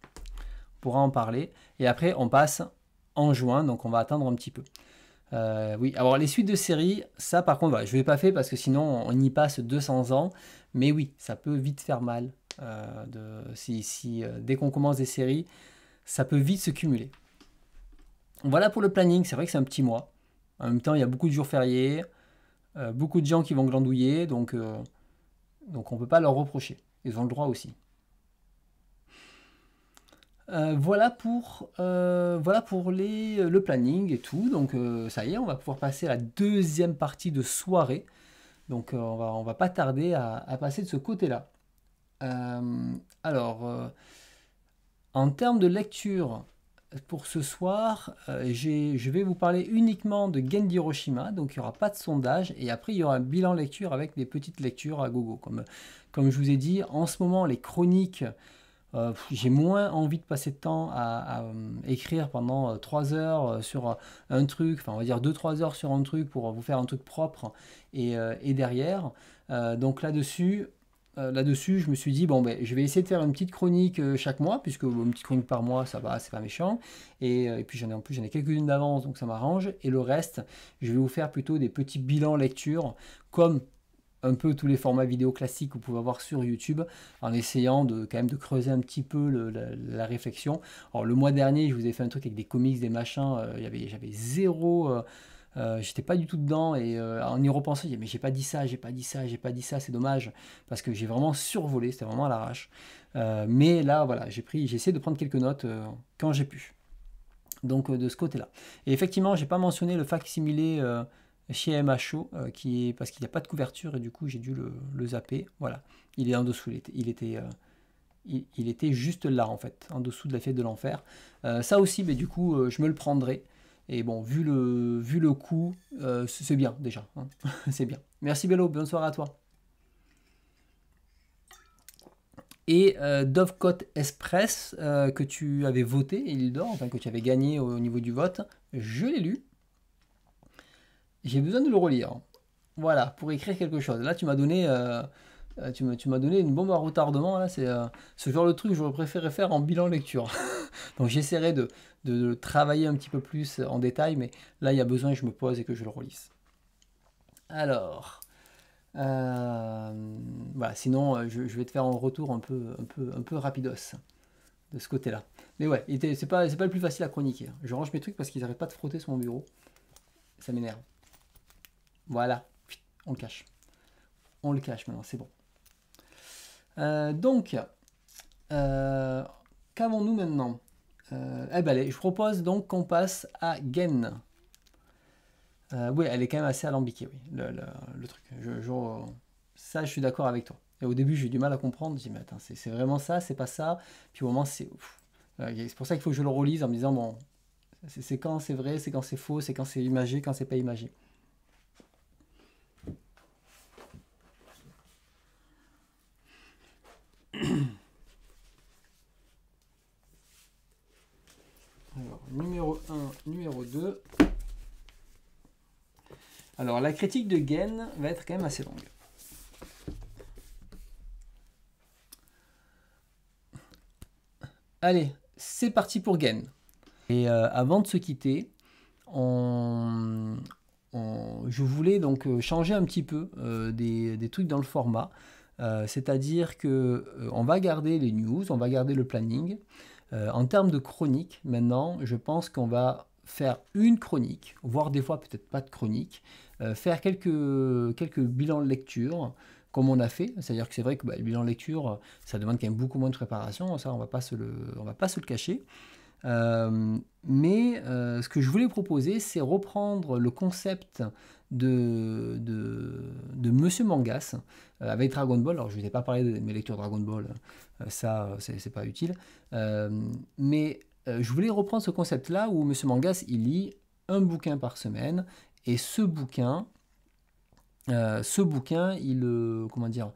On pourra en parler. Et après, on passe en juin, donc on va attendre un petit peu. Oui, alors les suites de séries, ça par contre, voilà, je ne l'ai pas fait parce que sinon on y passe 200 ans. Mais oui, ça peut vite faire mal. Dès qu'on commence des séries, ça peut vite se cumuler. Voilà pour le planning, c'est vrai que c'est un petit mois. En même temps, il y a beaucoup de jours fériés. Beaucoup de gens qui vont glandouiller, donc on ne peut pas leur reprocher. Ils ont le droit aussi. Voilà pour le planning et tout. Donc ça y est, on va pouvoir passer à la deuxième partie de soirée. Donc on va pas tarder à passer de ce côté-là. Alors, en termes de lecture, pour ce soir, je vais vous parler uniquement de Gen d'Hiroshima, donc il n'y aura pas de sondage, et après il y aura un bilan lecture avec des petites lectures à gogo. Comme je vous ai dit, en ce moment les chroniques, j'ai moins envie de passer de temps à écrire pendant 3 heures sur un truc, enfin on va dire 2-3 heures sur un truc pour vous faire un truc propre et derrière. Donc là-dessus, je me suis dit, bon, ben, je vais essayer de faire une petite chronique chaque mois, puisque une petite chronique par mois, ça va, c'est pas méchant. Et puis j'en ai quelques-unes d'avance, donc ça m'arrange. Et le reste, je vais vous faire plutôt des petits bilans lecture, comme un peu tous les formats vidéo classiques que vous pouvez avoir sur YouTube, en essayant de quand même de creuser un petit peu la réflexion. Alors le mois dernier, je vous ai fait un truc avec des comics, des machins, j'avais zéro, j'étais pas du tout dedans, et en y repensant, je dis, mais j'ai pas dit ça, j'ai pas dit ça, j'ai pas dit ça, c'est dommage, parce que j'ai vraiment survolé, c'était vraiment à l'arrache. Mais là, voilà, j'ai essayé de prendre quelques notes quand j'ai pu. Donc de ce côté-là. Et effectivement, j'ai pas mentionné le facsimilé chez MHO, parce qu'il n'y a pas de couverture, et du coup j'ai dû le zapper. Voilà, il est en dessous, il était juste là en fait, en dessous de la fête de l'enfer. Ça aussi, mais du coup, je me le prendrai. Et bon, vu le coût, c'est bien déjà, hein. C'est bien. Merci Bello, bonne soirée à toi. Et Dovecote Express, que tu avais voté, Elidor, enfin que tu avais gagné au niveau du vote, je l'ai lu. J'ai besoin de le relire. Voilà, pour écrire quelque chose. Là, tu m'as donné, tu m'as donné une bombe à retardement. Là, c'est ce genre de truc que j'aurais préféré faire en bilan lecture. Donc j'essaierai de travailler un petit peu plus en détail, mais là, il y a besoin que je me pose et que je le relise. Alors, voilà, sinon, je vais te faire un retour un peu rapidos de ce côté-là. Mais ouais, c'est pas le plus facile à chroniquer, hein. Je range mes trucs parce qu'ils n'arrêtent pas de frotter sur mon bureau. Ça m'énerve. Voilà, on le cache. On le cache maintenant, c'est bon. Donc, qu'avons-nous maintenant? Eh ben, allez, je propose donc qu'on passe à Gen. Oui, elle est quand même assez alambiquée, oui, le truc. Ça, je suis d'accord avec toi. Et au début, j'ai eu du mal à comprendre. Je dis, mais attends, c'est vraiment ça, c'est pas ça. Puis au moment, c'est... C'est pour ça qu'il faut que je le relise en me disant, bon, c'est quand c'est vrai, c'est quand c'est faux, c'est quand c'est imagé, quand c'est pas imagé. Alors, numéro 1, numéro 2. Alors, la critique de Gen va être quand même assez longue. Allez, c'est parti pour Gen. Et avant de se quitter, je voulais donc changer un petit peu des trucs dans le format. C'est-à-dire que on va garder les news, on va garder le planning. En termes de chronique, maintenant, je pense qu'on va faire une chronique, voire des fois peut-être pas de chronique, faire quelques bilans de lecture, comme on a fait. C'est-à-dire que c'est vrai que le bilan de lecture, ça demande quand même beaucoup moins de préparation, ça on va pas se le cacher. Mais ce que je voulais proposer, c'est reprendre le concept de Monsieur Mangas avec Dragon Ball. Alors, je ne vous ai pas parlé de mes lectures Dragon Ball, ça, c'est pas utile. Mais je voulais reprendre ce concept-là où Monsieur Mangas, il lit un bouquin par semaine. Et ce bouquin, il... comment dire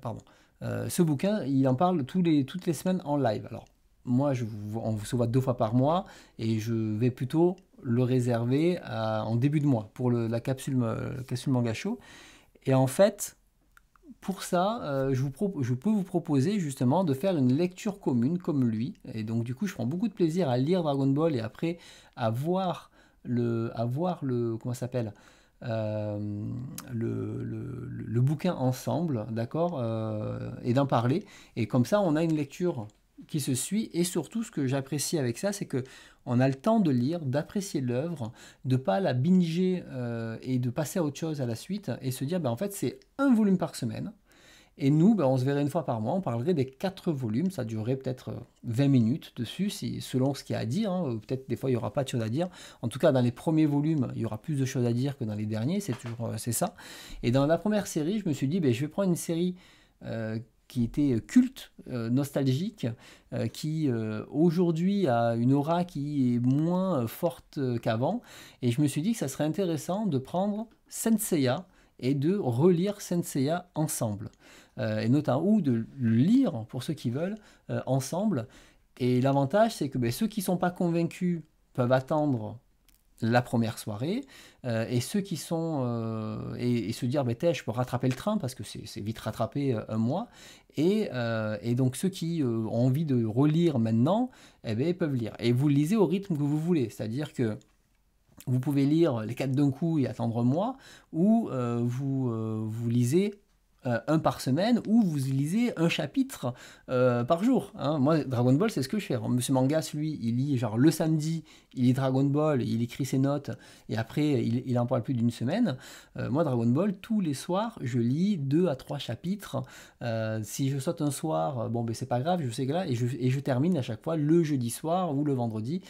pardon. Ce bouquin, il en parle toutes les semaines en live. Alors, moi, on se voit 2 fois par mois et je vais plutôt le réserver en début de mois pour la capsule Manga Show. Et en fait, pour ça, je peux vous proposer justement de faire une lecture commune comme lui. Et donc, du coup, je prends beaucoup de plaisir à lire Dragon Ball et après à voir comment ça s'appelle le bouquin ensemble, d'accord, et d'en parler. Et comme ça, on a une lecture qui se suit. Et surtout, ce que j'apprécie avec ça, c'est que on a le temps de lire, d'apprécier l'œuvre, de pas la binger et de passer à autre chose à la suite et se dire, en fait, c'est un volume par semaine. Et nous, on se verrait une fois par mois, on parlerait des 4 volumes, ça durerait peut-être 20 minutes dessus, selon ce qu'il y a à dire, hein. Peut-être des fois il n'y aura pas de choses à dire. En tout cas, dans les premiers volumes, il y aura plus de choses à dire que dans les derniers, c'est ça. Et dans la première série, je me suis dit, je vais prendre une série qui était culte, nostalgique, qui aujourd'hui a une aura qui est moins forte qu'avant. Et je me suis dit que ça serait intéressant de prendre Senseiya et de relire Senseiya ensemble. Et notamment, ou de le lire, pour ceux qui veulent, ensemble. Et l'avantage, c'est que ceux qui ne sont pas convaincus peuvent attendre la première soirée, et ceux qui sont... et se dire, je peux rattraper le train, parce que c'est vite rattrapé un mois. Et donc ceux qui ont envie de relire maintenant, ils peuvent lire. Et vous le lisez au rythme que vous voulez. C'est-à-dire que Vous pouvez lire les 4 d'un coup et attendre un mois, ou vous lisez un par semaine, ou vous lisez un chapitre par jour. Hein. Moi, Dragon Ball, c'est ce que je fais. Monsieur Mangas, lui, il lit genre le samedi, il lit Dragon Ball, il écrit ses notes, et après, il en parle plus d'une semaine. Moi, Dragon Ball, tous les soirs, je lis 2 à 3 chapitres. Si je saute un soir, bon, ben c'est pas grave, je sais que là, et je termine à chaque fois le jeudi soir ou le vendredi,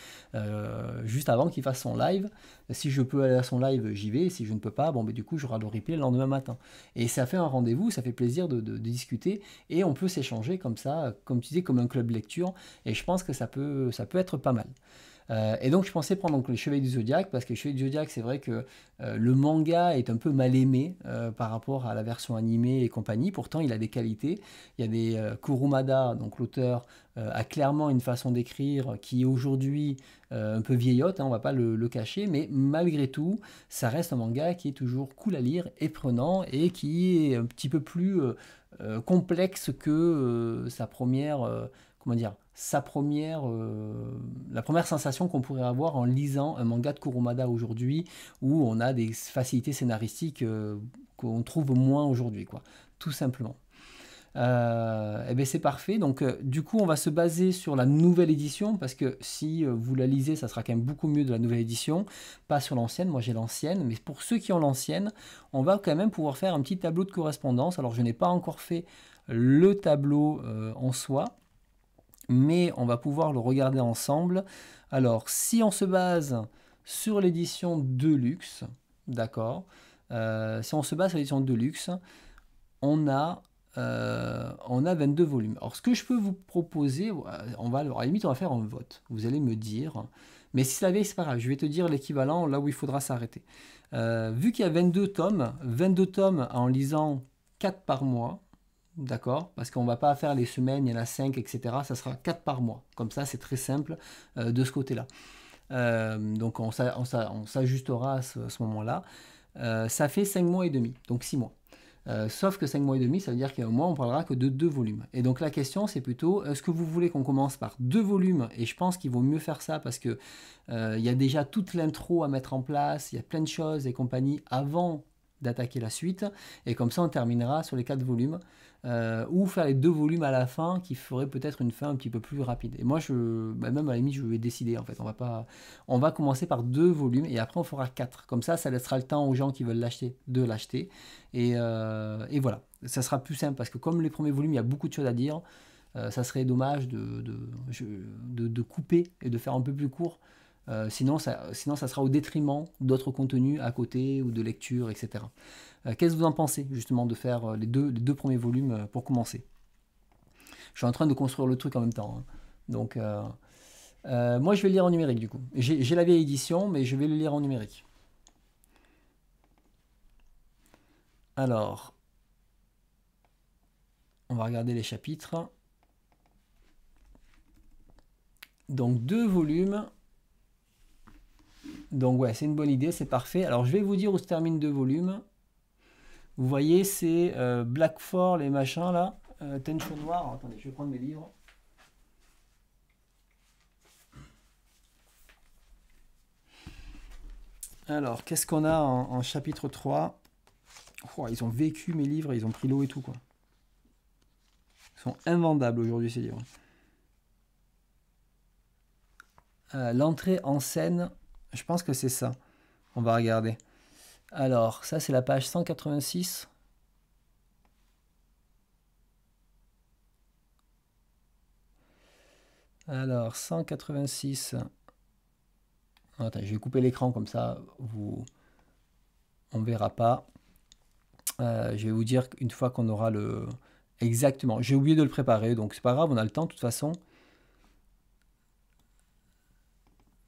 juste avant qu'il fasse son live. Si je peux aller à son live, j'y vais. Si je ne peux pas, bon, ben du coup, j'aurai le replay le lendemain matin. Et ça fait un rendez-vous, ça fait plaisir de discuter, et on peut s'échanger comme ça, comme tu disais, comme un club lecture, et je pense que ça peut être pas mal. Et donc je pensais prendre donc les Chevaliers du Zodiaque, parce que les Chevaliers du Zodiaque, c'est vrai que le manga est un peu mal aimé par rapport à la version animée et compagnie. Pourtant il a des qualités. Il y a des Kurumada, donc l'auteur, a clairement une façon d'écrire qui est aujourd'hui un peu vieillotte, hein, on va pas le cacher, mais malgré tout ça reste un manga qui est toujours cool à lire et prenant, et qui est un petit peu plus complexe que sa première, comment dire, la première sensation qu'on pourrait avoir en lisant un manga de Kurumada aujourd'hui, où on a des facilités scénaristiques qu'on trouve moins aujourd'hui, quoi, tout simplement. Et bien c'est parfait. Donc du coup, on va se baser sur la nouvelle édition, parce que si vous la lisez, ça sera quand même beaucoup mieux de la nouvelle édition, pas sur l'ancienne. Moi j'ai l'ancienne, mais pour ceux qui ont l'ancienne, on va quand même pouvoir faire un petit tableau de correspondance. Alors je n'ai pas encore fait le tableau en soi, mais on va pouvoir le regarder ensemble. Alors, si on se base sur l'édition Deluxe, d'accord, si on se base sur l'édition Deluxe, on a 22 volumes. Alors, ce que je peux vous proposer, à la limite, on va faire un vote. Vous allez me dire, mais si ça avait, c'est pas grave, je vais te dire l'équivalent là où il faudra s'arrêter. Vu qu'il y a 22 tomes en lisant 4 par mois, d'accord? Parce qu'on va pas faire les semaines, il y en a 5, etc. Ça sera 4 par mois. Comme ça, c'est très simple de ce côté-là. Donc on s'ajustera à ce moment-là. Ça fait 5 mois et demi, donc 6 mois. Sauf que 5 mois et demi, ça veut dire qu'il y a un mois, on parlera que de 2 volumes. Et donc la question, c'est plutôt, est-ce que vous voulez qu'on commence par 2 volumes? Et je pense qu'il vaut mieux faire ça, parce que il y a déjà toute l'intro à mettre en place, il y a plein de choses et compagnie avant d'attaquer la suite. Et comme ça, on terminera sur les 4 volumes. Ou faire les 2 volumes à la fin, qui ferait peut-être une fin un petit peu plus rapide. Et moi, même à la limite, je vais décider en fait. On va commencer par 2 volumes, et après on fera 4. Comme ça laissera le temps aux gens qui veulent l'acheter de l'acheter. Et voilà, ça sera plus simple, parce que comme les premiers volumes, il y a beaucoup de choses à dire. Ça serait dommage de couper et de faire un peu plus court. Sinon, ça sera au détriment d'autres contenus à côté, ou de lecture, etc. Qu'est-ce que vous en pensez, justement, de faire les deux premiers volumes pour commencer? Je suis en train de construire le truc en même temps, hein. Donc, moi, je vais le lire en numérique, du coup. J'ai la vieille édition, mais je vais le lire en numérique. Alors, on va regarder les chapitres. Donc, 2 volumes. Donc, ouais, c'est une bonne idée, c'est parfait. Alors, je vais vous dire où se terminent 2 volumes. Vous voyez, c'est Black Four, les machins là. Tension Noir. Alors, attendez, je vais prendre mes livres. Alors, qu'est-ce qu'on a en chapitre 3? Oh, ils ont vécu mes livres, ils ont pris l'eau et tout, quoi. Ils sont invendables aujourd'hui, ces livres. L'entrée en scène, je pense que c'est ça. On va regarder. Alors, ça, c'est la page 186. Alors, 186. Attends, je vais couper l'écran, comme ça, on verra pas. Je vais vous dire une fois qu'on aura le... Exactement. J'ai oublié de le préparer, donc c'est pas grave, on a le temps de toute façon.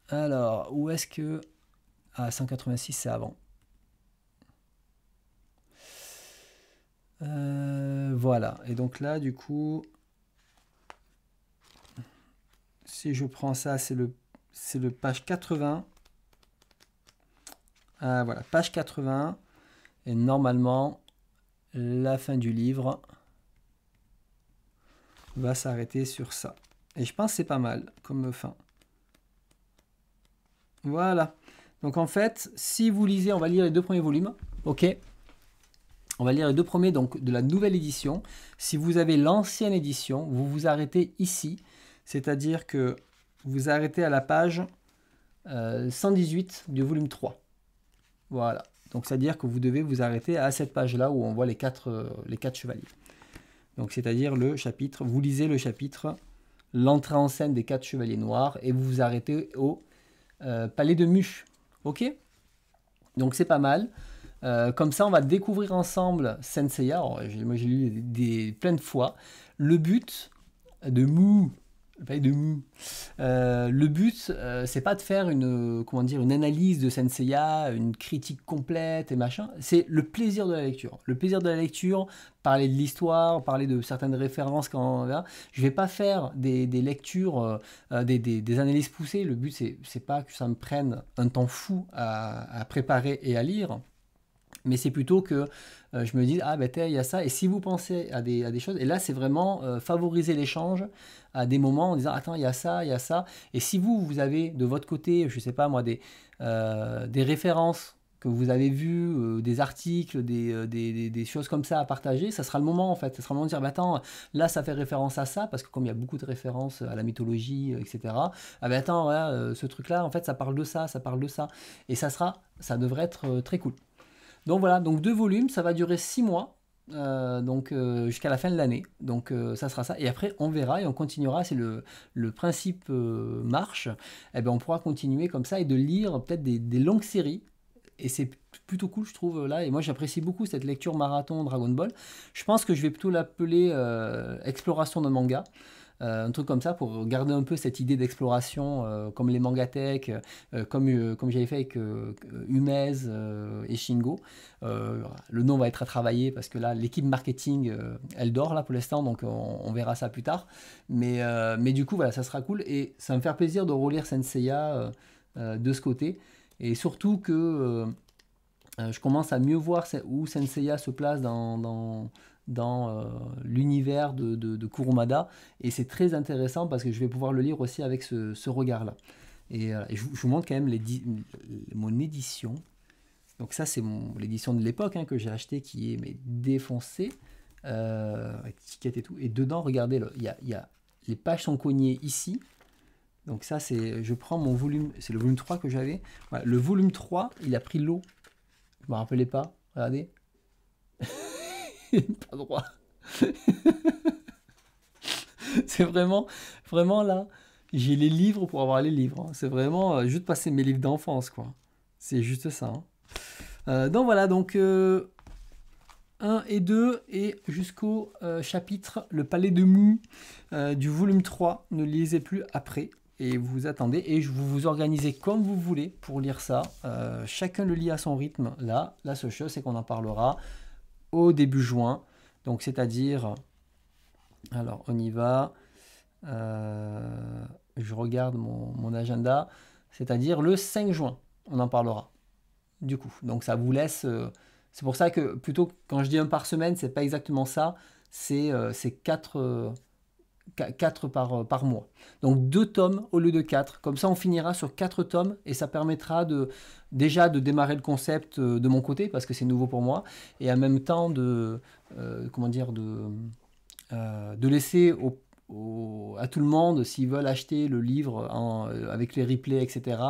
Alors, où est-ce que... Ah, 186, c'est avant. Voilà. Et donc là, du coup, si je prends ça, c'est le page 80. Ah, voilà, page 80. Et normalement, la fin du livre va s'arrêter sur ça. Et je pense que c'est pas mal comme fin. Voilà. Donc en fait, si vous lisez, on va lire les 2 premiers volumes, ok? On va lire les 2 premiers donc, de la nouvelle édition. Si vous avez l'ancienne édition, vous vous arrêtez ici, c'est-à-dire que vous arrêtez à la page 118 du volume 3. Voilà. Donc c'est-à-dire que vous devez vous arrêter à cette page-là où on voit les quatre chevaliers. Donc c'est-à-dire le chapitre, vous lisez le chapitre l'entrée en scène des 4 chevaliers noirs et vous vous arrêtez au palais de Mu. Ok? Donc c'est pas mal. Comme ça, on va découvrir ensemble Senseiya. Moi, j'ai lu plein de fois. Le but de Mu, le but, c'est pas de faire une analyse de Senseiya, une critique complète et machin. C'est le plaisir de la lecture. Le plaisir de la lecture, parler de l'histoire, parler de certaines références. Je vais pas faire des lectures, des analyses poussées. Le but, c'est pas que ça me prenne un temps fou à préparer et à lire. Mais c'est plutôt que je me dis, ah ben il y a ça, et si vous pensez à des choses, et là c'est vraiment favoriser l'échange à des moments en disant, attends, il y a ça, et si vous avez de votre côté, je sais pas moi, des références que vous avez vues, des articles, des choses comme ça à partager, ça sera le moment en fait, ça sera le moment de dire, bah, attends, là ça fait référence à ça, parce que comme il y a beaucoup de références à la mythologie, etc., ah ben attends, voilà, ce truc-là, en fait ça parle de ça, et ça devrait être très cool. Donc voilà, donc 2 volumes, ça va durer 6 mois, jusqu'à la fin de l'année. Donc ça sera ça. Et après, on verra et on continuera. Si le principe marche, eh ben, on pourra continuer comme ça et de lire peut-être des longues séries. Et c'est plutôt cool, je trouve, là. Et moi, j'apprécie beaucoup cette lecture marathon Dragon Ball. Je pense que je vais plutôt l'appeler exploration de manga. Un truc comme ça pour garder un peu cette idée d'exploration comme les mangatech, comme j'avais fait avec Humez et Shingo. Le nom va être à travailler parce que là l'équipe marketing elle dort là pour l'instant, donc on verra ça plus tard, mais du coup voilà, ça sera cool et ça va me faire plaisir de relire Senseiya de ce côté, et surtout que je commence à mieux voir où Senseiya se place dans l'univers de Kurumada, et c'est très intéressant parce que je vais pouvoir le lire aussi avec ce regard-là. Et je vous montre quand même mon édition. Donc ça, c'est l'édition de l'époque hein, que j'ai acheté, qui est défoncée, avec étiquette et tout. Et dedans, regardez, les pages sont cognées ici. Donc ça, je prends mon volume, c'est le volume 3 que j'avais. Voilà, le volume 3, il a pris l'eau. Je me rappelais pas, regardez. Pas droit. C'est vraiment là. J'ai les livres pour avoir les livres, hein. C'est vraiment juste passer mes livres d'enfance, quoi. C'est juste ça, hein. Donc voilà, donc 1 et 2 et jusqu'au chapitre Le Palais de Mu du volume 3. Ne lisez plus après et vous attendez et vous vous organisez comme vous voulez pour lire ça. Chacun le lit à son rythme. Là, la seule chose, c'est qu'on en parlera au début juin. Donc c'est-à-dire, alors on y va, je regarde mon agenda, c'est-à-dire le 5 juin, on en parlera, du coup. Donc ça vous laisse, c'est pour ça que plutôt quand je dis un par semaine, c'est pas exactement ça, c'est 4 par mois. Donc 2 tomes au lieu de 4, comme ça on finira sur 4 tomes et ça permettra déjà de démarrer le concept de mon côté parce que c'est nouveau pour moi, et en même temps de laisser à tout le monde, s'ils veulent acheter le livre avec les replays, etc.,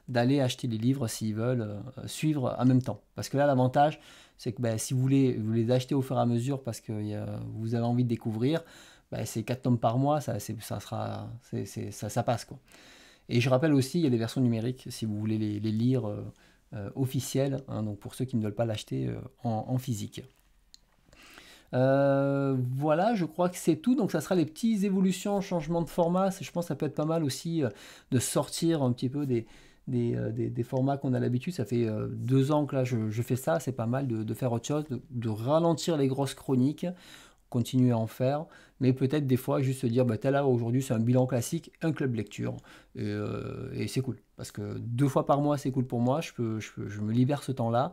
d'aller acheter les livres s'ils veulent suivre en même temps. Parce que là, l'avantage, c'est que si vous les achetez au fur et à mesure parce que vous avez envie de découvrir, c'est 4 tomes par mois, ça passe, quoi. Et je rappelle aussi, il y a des versions numériques si vous voulez les lire officielles, hein, donc pour ceux qui ne veulent pas l'acheter en physique. Voilà, je crois que c'est tout. Donc ça sera les petites évolutions, changements de format. Je pense que ça peut être pas mal aussi de sortir un petit peu des formats qu'on a l'habitude. Ça fait 2 ans que là je fais ça. C'est pas mal de faire autre chose, de ralentir les grosses chroniques, continuer à en faire, mais peut-être des fois juste se dire là aujourd'hui c'est un bilan classique, un club lecture, et c'est cool parce que 2 fois par mois c'est cool pour moi. Je me libère ce temps-là.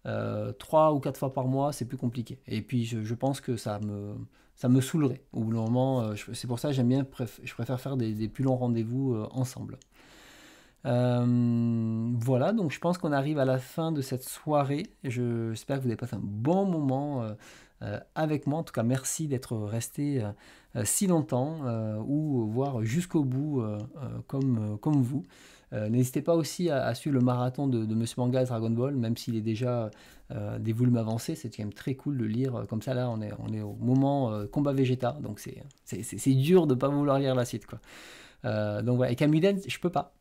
3 ou 4 fois par mois, c'est plus compliqué. Et puis je pense que ça me saoulerait. Au bout d'un moment, c'est pour ça que je préfère faire des plus longs rendez-vous ensemble. Voilà, donc je pense qu'on arrive à la fin de cette soirée. J'espère que vous avez passé un bon moment avec moi. En tout cas, merci d'être resté si longtemps ou voire jusqu'au bout comme vous. N'hésitez pas aussi à suivre le marathon de Monsieur Manga Dragon Ball, même s'il est déjà des volumes avancés. C'est quand même très cool de lire comme ça. Là, on est au moment combat Vegeta, donc c'est dur de ne pas vouloir lire la suite, quoi. Donc voilà, et Kamuden, je peux pas.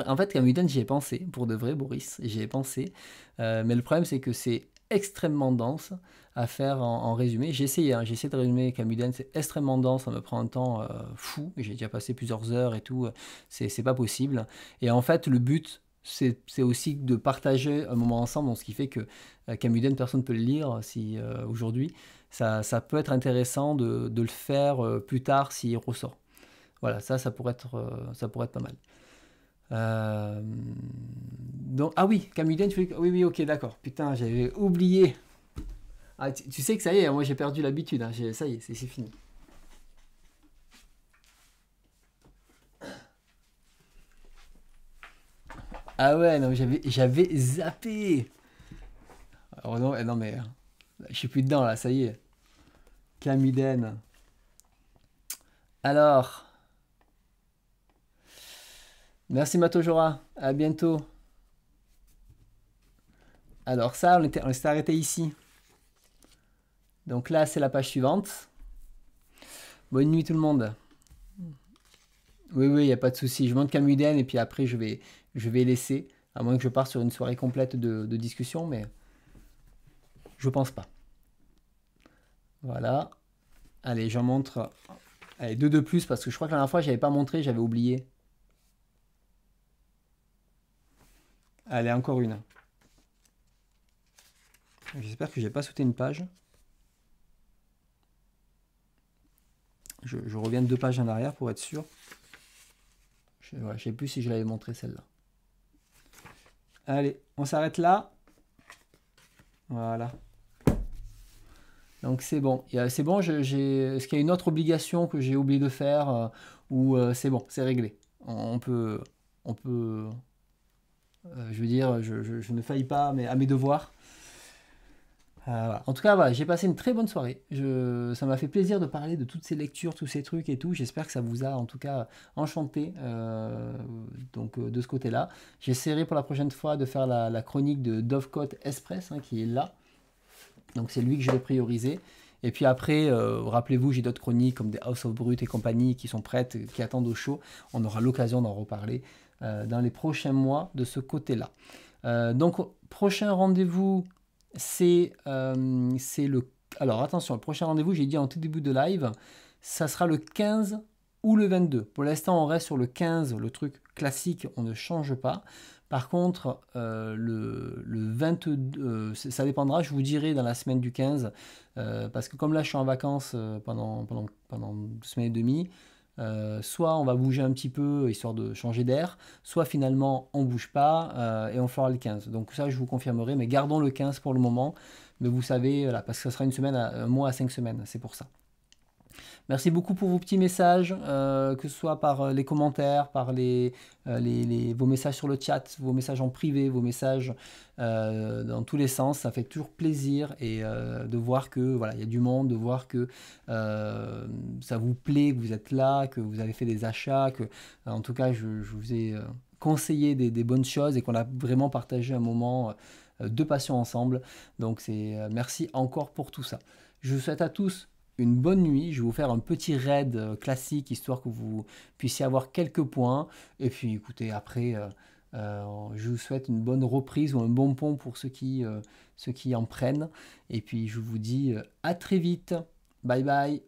En fait, Kamuden, j'y ai pensé, pour de vrai, Boris, j'y ai pensé. Mais le problème, c'est que c'est extrêmement dense à faire en résumé. J'ai essayé de résumer Kamuden, c'est extrêmement dense, ça me prend un temps fou. J'ai déjà passé plusieurs heures et tout, c'est pas possible. Et en fait, le but, c'est aussi de partager un moment ensemble, donc ce qui fait que Kamuden, personne ne peut le lire si aujourd'hui. Ça peut être intéressant de le faire plus tard s'il ressort. Voilà, ça pourrait être pas mal. Donc, ah oui, Kamuden, oui, oui, ok, d'accord. Putain, j'avais oublié. Ah, tu sais que ça y est, moi j'ai perdu l'habitude, hein, ça y est, c'est fini. Ah ouais, non, j'avais zappé. Alors non, non mais je suis plus dedans là, ça y est. Kamuden. Alors, merci Matojora, à bientôt. Alors ça, on s'est arrêté ici. Donc là, c'est la page suivante. Bonne nuit tout le monde. Oui, oui, il n'y a pas de souci. Je monte Kamuden et puis après, je vais laisser. À moins que je parte sur une soirée complète de discussion, mais je pense pas. Voilà. Allez, j'en montre. Allez, deux de plus parce que je crois que la dernière fois, j'avais pas montré, j'avais oublié. Allez, encore une. J'espère que j'ai pas sauté une page. Je reviens de 2 pages en arrière pour être sûr. Je ne sais plus si je l'avais montré celle-là. Allez, on s'arrête là. Voilà. Donc c'est bon. C'est bon, est-ce qu'il y a une autre obligation que j'ai oublié de faire ou c'est bon, c'est réglé. On peut, je veux dire, je ne faillis pas à mes devoirs. Voilà. En tout cas, voilà, j'ai passé une très bonne soirée. Ça m'a fait plaisir de parler de toutes ces lectures, tous ces trucs et tout. J'espère que ça vous a en tout cas enchanté donc, de ce côté-là. J'essaierai pour la prochaine fois de faire la chronique de Dovecote Express hein, qui est là. Donc c'est lui que je vais prioriser. Et puis après, rappelez-vous, j'ai d'autres chroniques comme des House of Brut et compagnie qui sont prêtes, qui attendent au show. On aura l'occasion d'en reparler dans les prochains mois de ce côté-là. Donc prochain rendez-vous, c'est le... Alors attention, le prochain rendez-vous, j'ai dit en tout début de live, ça sera le 15 ou le 22. Pour l'instant, on reste sur le 15, le truc classique, on ne change pas. Par contre, le 22, ça dépendra, je vous dirai dans la semaine du 15, parce que comme là je suis en vacances pendant 2 semaines et demie, soit on va bouger un petit peu histoire de changer d'air, soit finalement on bouge pas et on fera le 15. Donc ça je vous confirmerai, mais gardons le 15 pour le moment. Mais vous savez, là, parce que ça sera un mois à 5 semaines, c'est pour ça. Merci beaucoup pour vos petits messages, que ce soit par les commentaires, par vos messages sur le chat, vos messages en privé, vos messages dans tous les sens. Ça fait toujours plaisir et de voir que voilà, il y a du monde, de voir que ça vous plaît, que vous êtes là, que vous avez fait des achats, que en tout cas je vous ai conseillé des bonnes choses et qu'on a vraiment partagé un moment de passion ensemble. Donc merci encore pour tout ça. Je vous souhaite à tous une bonne nuit. Je vais vous faire un petit raid classique histoire que vous puissiez avoir quelques points. Et puis écoutez, après, je vous souhaite une bonne reprise ou un bon pont pour ceux qui en prennent. Et puis je vous dis à très vite. Bye bye.